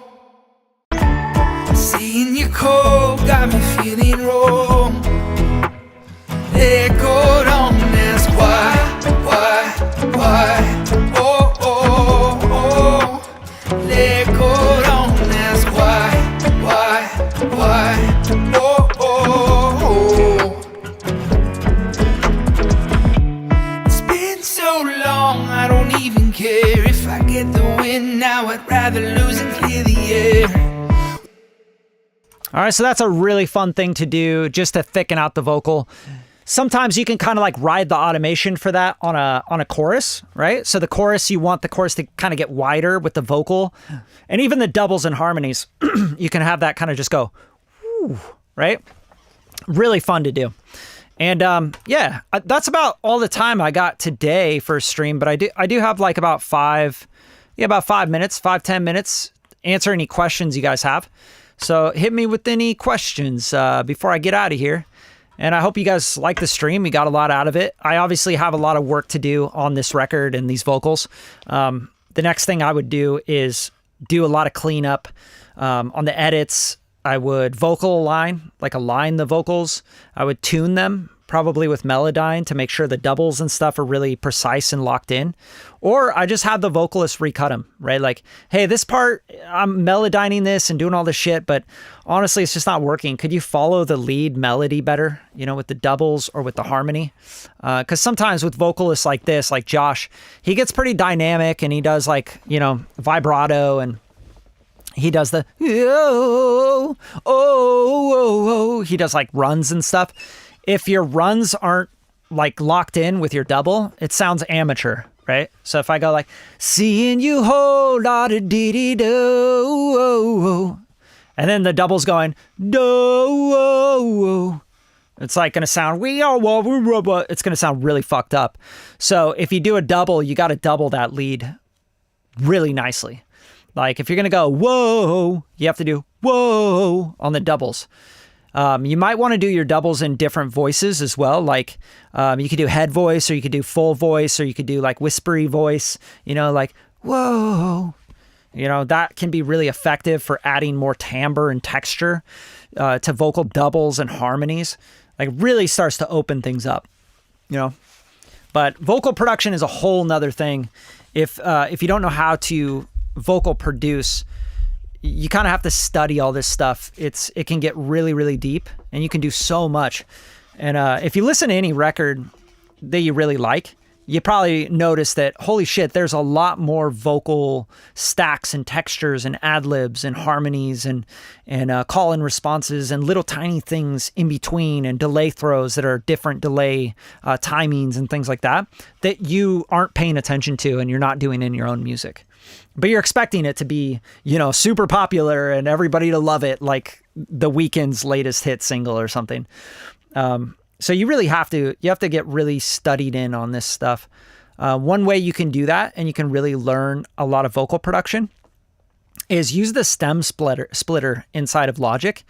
Seeing you cold got me feeling wrong. Let go, don't ask why. Oh, oh, oh. Let go, don't ask why. Oh, oh, oh. It's been so long, I don't even care if I get the win now. I'd rather lose and clear the air. All right, so that's a really fun thing to do just to thicken out the vocal. Sometimes you can kind of like ride the automation for that on a chorus, right? So the chorus, you want the chorus to kind of get wider with the vocal. And even the doubles and harmonies, you can have that kind of just go, whoo, right? Really fun to do. And yeah, that's about all the time I got today for a stream, but I do have like about 10 minutes, answer any questions you guys have. So hit me with any questions before I get out of here. And I hope you guys like the stream. We got a lot out of it. I obviously have a lot of work to do on this record and these vocals. The next thing I would do is do a lot of cleanup on the edits. I would vocal align the vocals. I would tune them, probably with Melodyne, to make sure the doubles and stuff are really precise and locked in. Or I just have the vocalist recut them, right? Like, hey, this part, I'm Melodyning this and doing all this shit, but honestly, it's just not working. Could you follow the lead melody better, with the doubles or with the harmony? Because sometimes with vocalists like this, like Josh, he gets pretty dynamic and he does like, vibrato, and he does the, he does like runs and stuff. If your runs aren't like locked in with your double, it sounds amateur, right? So if I go like, seeing you whole lot of dee-dee-do, and then the double's going, do, it's like going to sound, it's going to sound really fucked up. So if you do a double, you got to double that lead really nicely. Like if you're going to go, whoa, you have to do, whoa, on the doubles. You might want to do your doubles in different voices as well. Like you could do head voice, or you could do full voice, or you could do like whispery voice, like, whoa. That can be really effective for adding more timbre and texture to vocal doubles and harmonies. Like really starts to open things up, But vocal production is a whole nother thing. If you don't know how to vocal produce, you kind of have to study all this stuff. It can get really, really deep, and you can do so much. And if you listen to any record that you really like, you probably notice that, holy shit, there's a lot more vocal stacks and textures and ad-libs and harmonies and call and responses and little tiny things in between, and delay throws that are different delay timings and things like that you aren't paying attention to and you're not doing in your own music. But you're expecting it to be, super popular and everybody to love it, like The Weeknd's latest hit single or something. So you really have to get really studied in on this stuff. One way you can do that, and you can really learn a lot of vocal production, is use the stem splitter inside of Logic.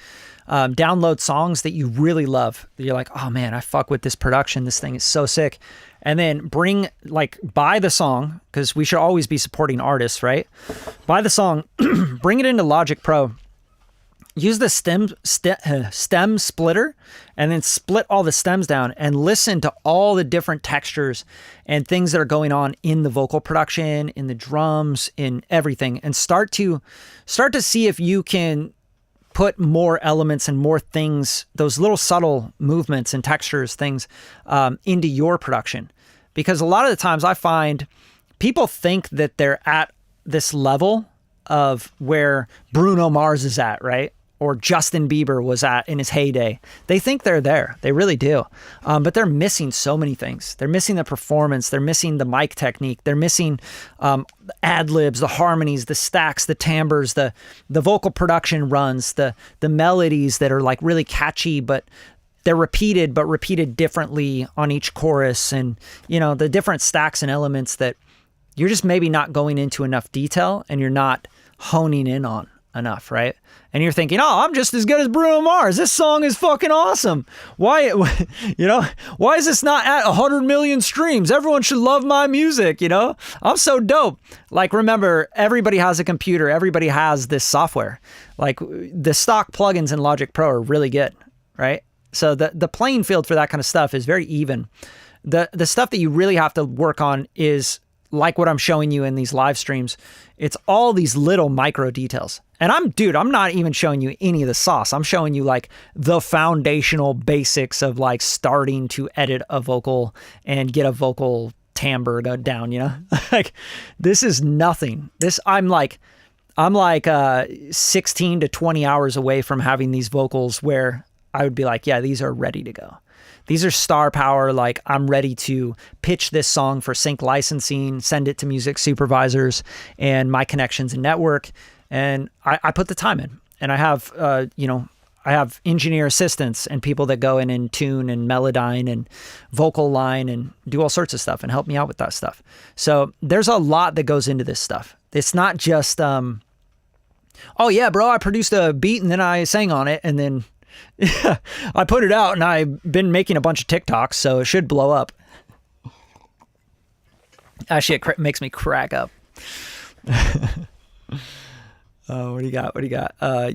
Download songs that you really love. You're like, oh man, I fuck with this production. This thing is so sick. And then buy the song, because we should always be supporting artists, right? Buy the song, bring it into Logic Pro, use the stem splitter, and then split all the stems down and listen to all the different textures and things that are going on in the vocal production, in the drums, in everything, and start to see if you can put more elements and more things, those little subtle movements and textures, things into your production. Because a lot of the times I find people think that they're at this level of where Bruno Mars is at, right? Or Justin Bieber was at in his heyday. They think they're there. They really do. But they're missing so many things. They're missing the performance. They're missing the mic technique. They're missing ad-libs, the harmonies, the stacks, the timbres, the vocal production runs, the melodies that are like really catchy, but they're repeated differently on each chorus, and the different stacks and elements that you're just maybe not going into enough detail and you're not honing in on enough, right? And you're thinking, oh, I'm just as good as Bruno Mars. This song is fucking awesome. Why, why is this not at 100 million streams? Everyone should love my music, I'm so dope. Like, remember, everybody has a computer. Everybody has this software. Like, the stock plugins in Logic Pro are really good, right? So the playing field for that kind of stuff is very even. The stuff that you really have to work on is like what I'm showing you in these live streams. It's all these little micro details. And I'm not even showing you any of the sauce. I'm showing you like the foundational basics of like starting to edit a vocal and get a vocal timbre down, Like, this is nothing. I'm like 16 to 20 hours away from having these vocals where I would be like, yeah, these are ready to go. These are star power. Like, I'm ready to pitch this song for sync licensing, send it to music supervisors and my connections and network. And I put the time in, and I have, I have engineer assistants and people that go in and tune and melodyne and vocal line and do all sorts of stuff and help me out with that stuff. So there's a lot that goes into this stuff. It's not just, oh yeah, bro, I produced a beat and then I sang on it and then I put it out and I've been making a bunch of TikToks, so it should blow up. Actually, it makes me crack up. What do you got?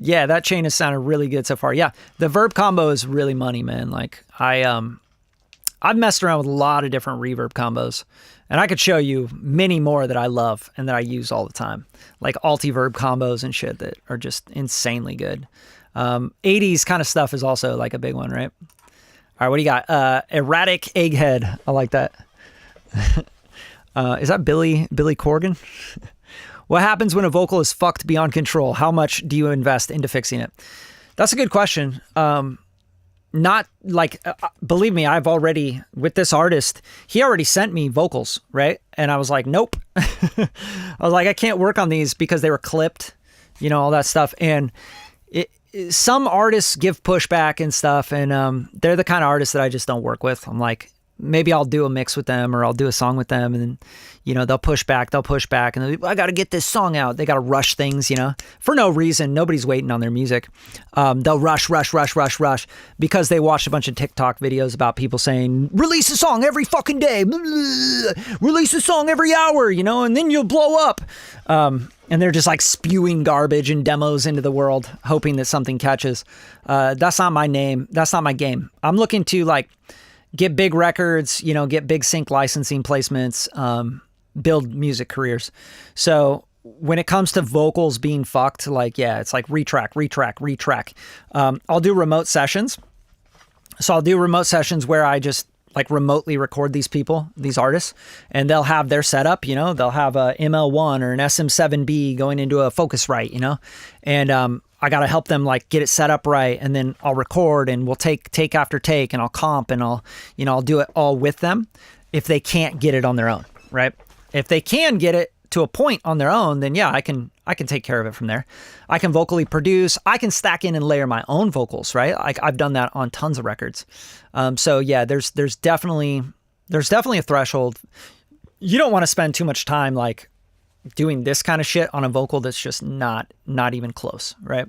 Yeah, that chain has sounded really good so far. Yeah, the verb combo is really money, man. Like, I've messed around with a lot of different reverb combos, and I could show you many more that I love and that I use all the time, like alti-verb combos and shit that are just insanely good. 80s kind of stuff is also like a big one, right? All right, what do you got? Erratic Egghead. I like that. Is that Billy Corgan? What happens when a vocal is fucked beyond control? How much do you invest into fixing it? That's a good question. Not like, believe me, I've already, with this artist, he already sent me vocals, right? And I was like, nope. I was like, I can't work on these because they were clipped, all that stuff. And some artists give pushback and stuff, and they're the kind of artists that I just don't work with. I'm like, maybe I'll do a mix with them or I'll do a song with them, and then, they'll push back, and I got to get this song out. They got to rush things, for no reason. Nobody's waiting on their music. They'll rush because they watched a bunch of TikTok videos about people saying, release a song every fucking day, release a song every hour, and then you'll blow up. And they're just like spewing garbage and demos into the world, hoping that something catches. That's not my name. That's not my game. I'm looking to like get big records, get big sync licensing placements, build music careers. So when it comes to vocals being fucked, like, yeah, it's like retrack. I'll do remote sessions. So I'll do remote sessions where I just like remotely record these people, these artists, and they'll have their setup, they'll have a ML1 or an SM7B going into a Focusrite, and I got to help them like get it set up right. And then I'll record and we'll take after take, and I'll comp, and I'll do it all with them if they can't get it on their own, right? If they can get it to a point on their own, then yeah, I can take care of it from there. I can vocally produce. I can stack in and layer my own vocals, right? Like, I've done that on tons of records. So yeah, there's definitely a threshold. You don't want to spend too much time like doing this kind of shit on a vocal that's just not even close, right?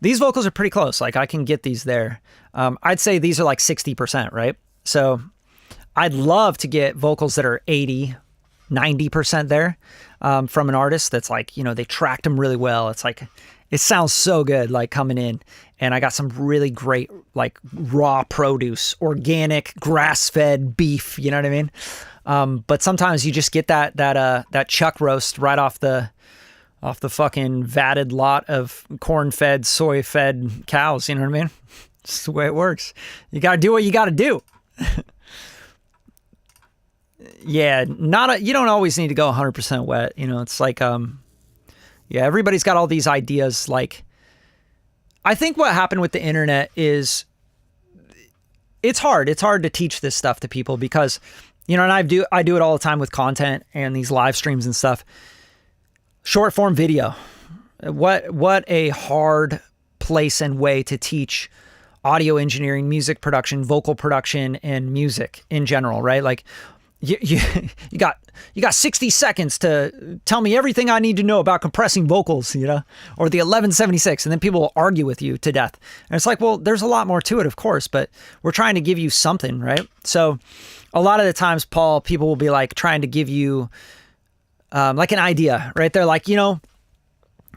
These vocals are pretty close. Like, I can get these there. I'd say these are like 60%, right? So I'd love to get vocals that are 80, 90% there from an artist that's like, they tracked them really well. It's like, it sounds so good, like coming in, and I got some really great, like raw produce, organic, grass-fed beef, you know what I mean? But sometimes you just get that chuck roast right off the fucking vatted lot of corn-fed, soy-fed cows, you know what I mean? It's the way it works. You got to do what you got to do. Yeah, you don't always need to go 100% wet. It's like, yeah, everybody's got all these ideas. Like, I think what happened with the internet is it's hard. It's hard to teach this stuff to people because, and I do it all the time with content and these live streams and stuff. Short form video. What a hard place and way to teach audio engineering, music production, vocal production, and music in general, right? Like, you got 60 seconds to tell me everything I need to know about compressing vocals, you know, or the 1176, and then people will argue with you to death. And it's like, well, there's a lot more to it, of course, but we're trying to give you something, right? So a lot of the times, Paul, people will be like trying to give you like an idea, right? They're like, you know,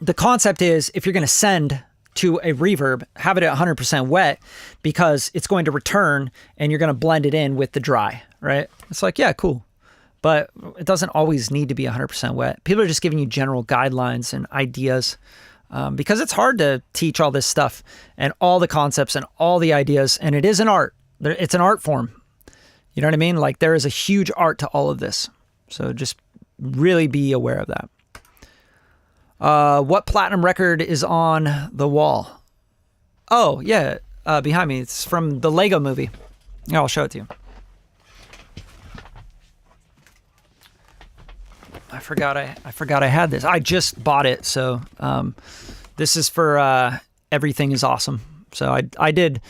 the concept is if you're going to send to a reverb, have it at 100% wet because it's going to return and you're going to blend it in with the dry, right? It's like, yeah, cool. But it doesn't always need to be 100% wet. People are just giving you general guidelines and ideas because it's hard to teach all this stuff and all the concepts and all the ideas. And it is an art. It's an art form. You know what I mean? Like there is a huge art to all of this. So just really be aware of that. What platinum record is on the wall? Oh, yeah, behind me. It's from the Lego movie. Yeah, I'll show it to you. I forgot I had this. I just bought it, so this is for Everything is Awesome. So I did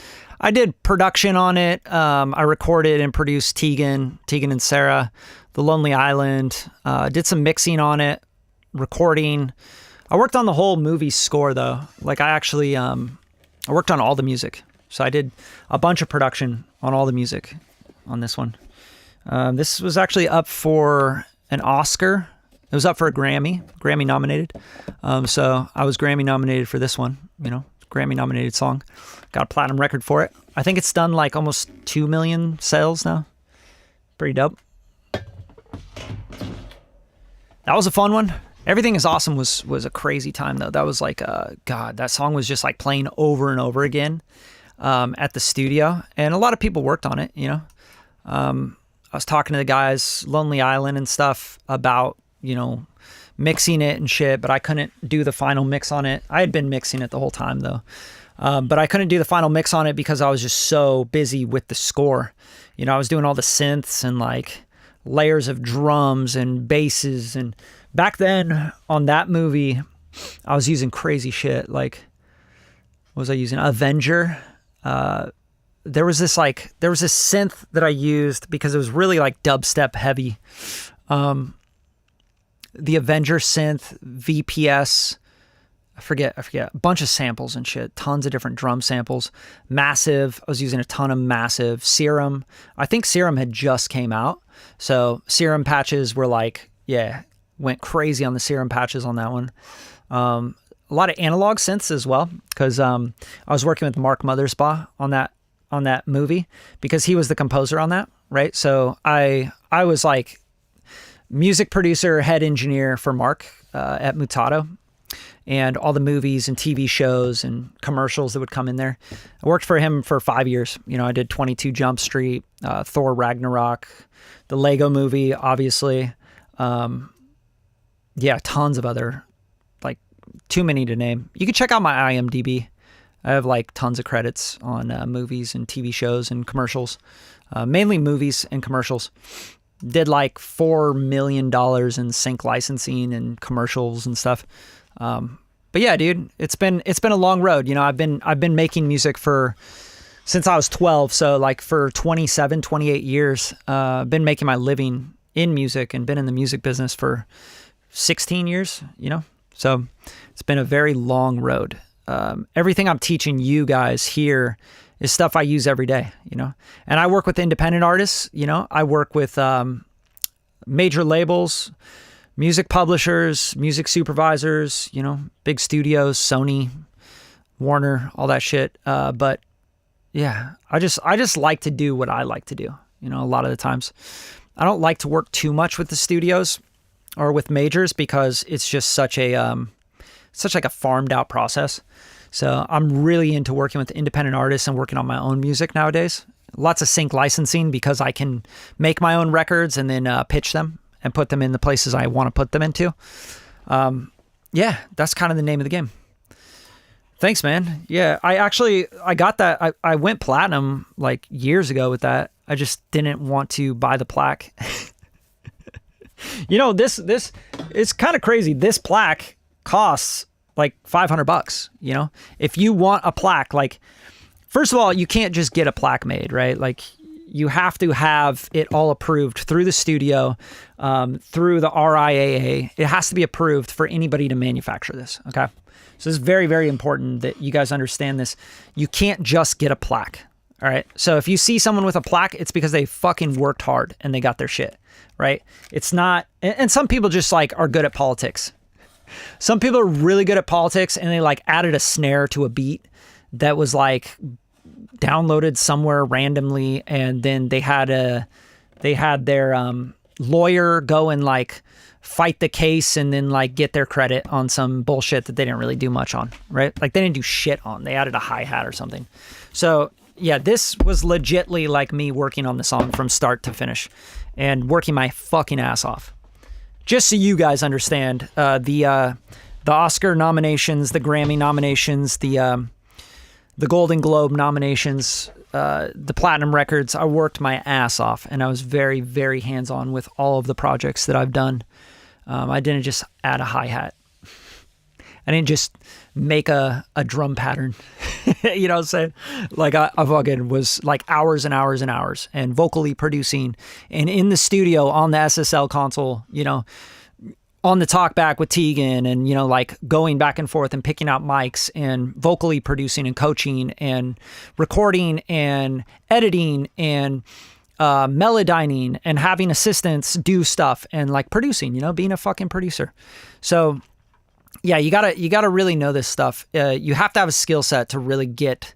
production on it. I recorded and produced Tegan and Sarah, The Lonely Island. Did some mixing on it, recording. I worked on the whole movie score though. Like I actually, I worked on all the music. So I did a bunch of production on all the music on this one. This was actually up for an Oscar. It was up for a Grammy nominated. So I was Grammy nominated for this one, you know, Grammy nominated song. Got a platinum record for it. I think it's done like almost 2 million sales now. Pretty dope. That was a fun one. Everything is Awesome was a crazy time though. That was like, God, that song was just like playing over and over again at the studio. And a lot of people worked on it, you know. I was talking to the guys, Lonely Island and stuff about, you know, mixing it and shit, but I couldn't do the final mix on it. I had been mixing it the whole time though. But I couldn't do the final mix on it because I was just so busy with the score. You know, I was doing all the synths and like layers of drums and basses, and back then on that movie, I was using crazy shit. Like, what was I using? Avenger. There was this synth that I used because it was really like dubstep heavy. The Avenger synth, VPS, I forget, a bunch of samples and shit, tons of different drum samples. Massive, I was using a ton of Massive. Serum, I think Serum had just came out. So Serum patches were like, yeah, went crazy on the Serum patches on that one. A lot of analog synths as well, because I was working with Mark Mothersbaugh on that movie because he was the composer on that, right? So I was like music producer, head engineer for Mark at Mutato, and all the movies and TV shows and commercials that would come in there. I worked for him for 5 years. You know, I did 22 Jump Street, Thor Ragnarok, the Lego movie, obviously. Yeah, tons of other, like too many to name. You can check out my IMDb. I have like tons of credits on movies and TV shows and commercials, mainly movies and commercials. Did like $4 million in sync licensing and commercials and stuff. But yeah, dude, it's been a long road. You know, I've been making music since I was 12. So like for 27, 28 years, been making my living in music and been in the music business for 16 years, you know? So it's been a very long road. Everything I'm teaching you guys here is stuff I use every day, you know? And I work with independent artists, you know? I work with major labels, music publishers, music supervisors, you know, big studios, Sony, Warner, all that shit. But yeah, I just like to do what I like to do. You know, a lot of the times I don't like to work too much with the studios or with majors because it's just such like a farmed out process. So I'm really into working with independent artists and working on my own music nowadays. Lots of sync licensing because I can make my own records and then pitch them and put them in the places I want to put them into. Yeah, that's kind of the name of the game. Thanks, man. Yeah, I got that. I went platinum like years ago with that. I just didn't want to buy the plaque. You know, this it's kind of crazy. This plaque costs like $500, you know? If you want a plaque, like, first of all, you can't just get a plaque made, right? Like, You have to have it all approved through the studio, through the RIAA. It has to be approved for anybody to manufacture this, okay? So it's very, very important that you guys understand this. You can't just get a plaque, all right? So if you see someone with a plaque, it's because they fucking worked hard and they got their shit, right? It's not, and some people just like are good at politics. Some people are really good at politics and they like added a snare to a beat that was like downloaded somewhere randomly, and then they had their lawyer go and like fight the case and then like get their credit on some bullshit that they didn't really do much on, right? Like they didn't do shit on. They added a hi-hat or something. So yeah, this was legitly like me working on the song from start to finish and working my fucking ass off. Just so you guys understand, the Oscar nominations, the Grammy nominations, the Golden Globe nominations, the platinum records, I worked my ass off, and I was very, very hands-on with all of the projects that I've done. I didn't just add a hi-hat. I didn't just make a drum pattern. You know what I'm saying? Like I fucking was like hours and hours and hours and vocally producing and in the studio on the SSL console, you know, on the talkback with Tegan and, you know, like going back and forth and picking out mics and vocally producing and coaching and recording and editing and melodyning and having assistants do stuff and like producing, you know, being a fucking producer. So yeah, you gotta really know this stuff. You have to have a skill set to really get,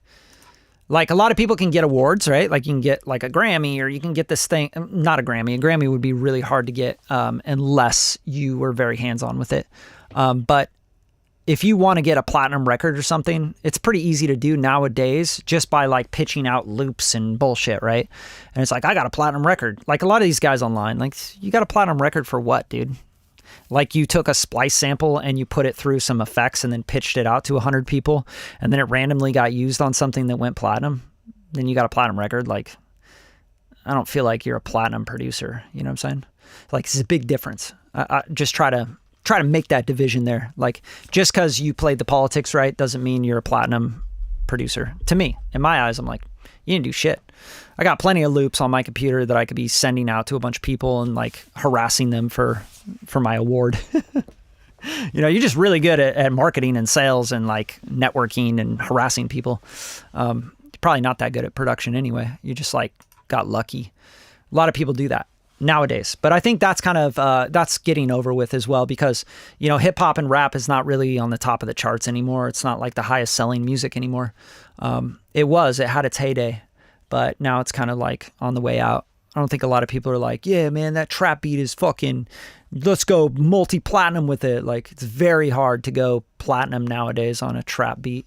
like a lot of people can get awards, right? Like you can get like a Grammy or you can get this thing, not a Grammy. A Grammy would be really hard to get unless you were very hands-on with it. But if you want to get a platinum record or something, it's pretty easy to do nowadays just by like pitching out loops and bullshit, right? And it's like, I got a platinum record. Like a lot of these guys online, like you got a platinum record for what, dude? Like you took a splice sample and you put it through some effects and then pitched it out to 100 people and then it randomly got used on something that went platinum. Then you got a platinum record. Like, I don't feel like you're a platinum producer. You know what I'm saying? Like, it's a big difference. I just try to make that division there. Like, just because you played the politics right doesn't mean you're a platinum producer. To me, in my eyes, I'm like, you didn't do shit. I got plenty of loops on my computer that I could be sending out to a bunch of people and like harassing them for my award. You know, you're just really good at marketing and sales and like networking and harassing people. You're probably not that good at production anyway. You just like got lucky. A lot of people do that nowadays, but I think that's kind of, that's getting over with as well because, you know, hip hop and rap is not really on the top of the charts anymore. It's not like the highest selling music anymore. It had its heyday, but now it's kind of like on the way out. I don't think a lot of people are like, yeah, man, that trap beat is fucking, let's go multi-platinum with it. Like, it's very hard to go platinum nowadays on a trap beat.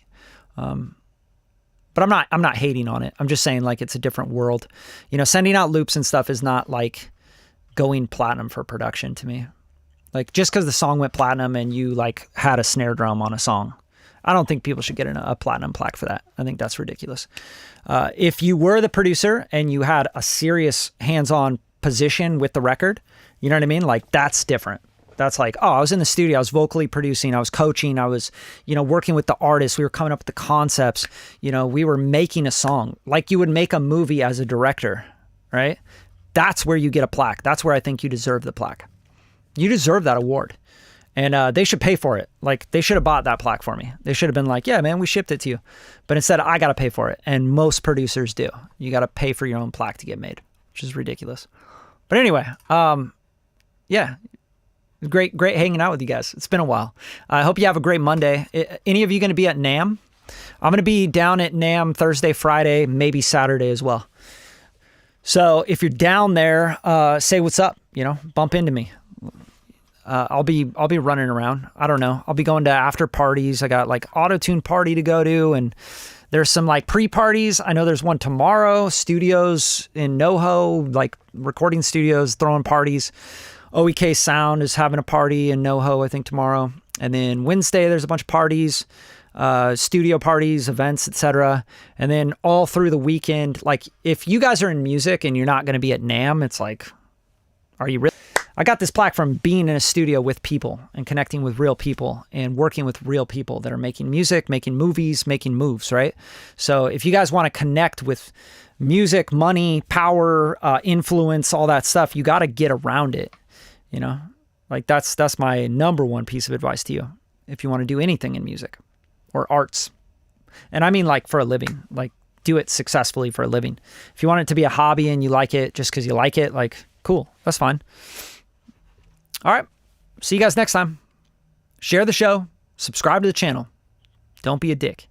But I'm not hating on it. I'm just saying like it's a different world. You know, sending out loops and stuff is not like going platinum for production to me. Like just because the song went platinum and you like had a snare drum on a song, I don't think people should get a platinum plaque for that. I think that's ridiculous. If you were the producer and you had a serious hands-on position with the record, you know what I mean? Like that's different. That's like, oh, I was in the studio, I was vocally producing, I was coaching, I was, you know, working with the artists, we were coming up with the concepts, you know, we were making a song like you would make a movie as a director, right? That's where you get a plaque. That's where I think you deserve the plaque. You deserve that award. And they should pay for it. Like, they should have bought that plaque for me. They should have been like, yeah, man, we shipped it to you. But instead, I got to pay for it. And most producers do. You got to pay for your own plaque to get made, which is ridiculous. But anyway, yeah, great hanging out with you guys. It's been a while. I hope you have a great Monday. Any of you going to be at NAMM? I'm going to be down at NAMM Thursday, Friday, maybe Saturday as well. So if you're down there, say what's up, you know, bump into me. I'll be running around. I don't know. I'll be going to after parties. I got like auto-tune party to go to, and there's some like pre-parties. I know there's one tomorrow, studios in NoHo, like recording studios throwing parties. OEK Sound is having a party in NoHo, I think tomorrow. And then Wednesday, there's a bunch of parties, studio parties, events, etc. And then all through the weekend, like if you guys are in music and you're not going to be at NAMM, it's like, are you really? I got this plaque from being in a studio with people and connecting with real people and working with real people that are making music, making movies, making moves, right? So if you guys want to connect with music, money, power, influence, all that stuff, you got to get around it, you know? Like that's my number one piece of advice to you if you want to do anything in music or arts. And I mean like for a living, like do it successfully for a living. If you want it to be a hobby and you like it just because you like it, like cool, that's fine. All right. See you guys next time. Share the show. Subscribe to the channel. Don't be a dick.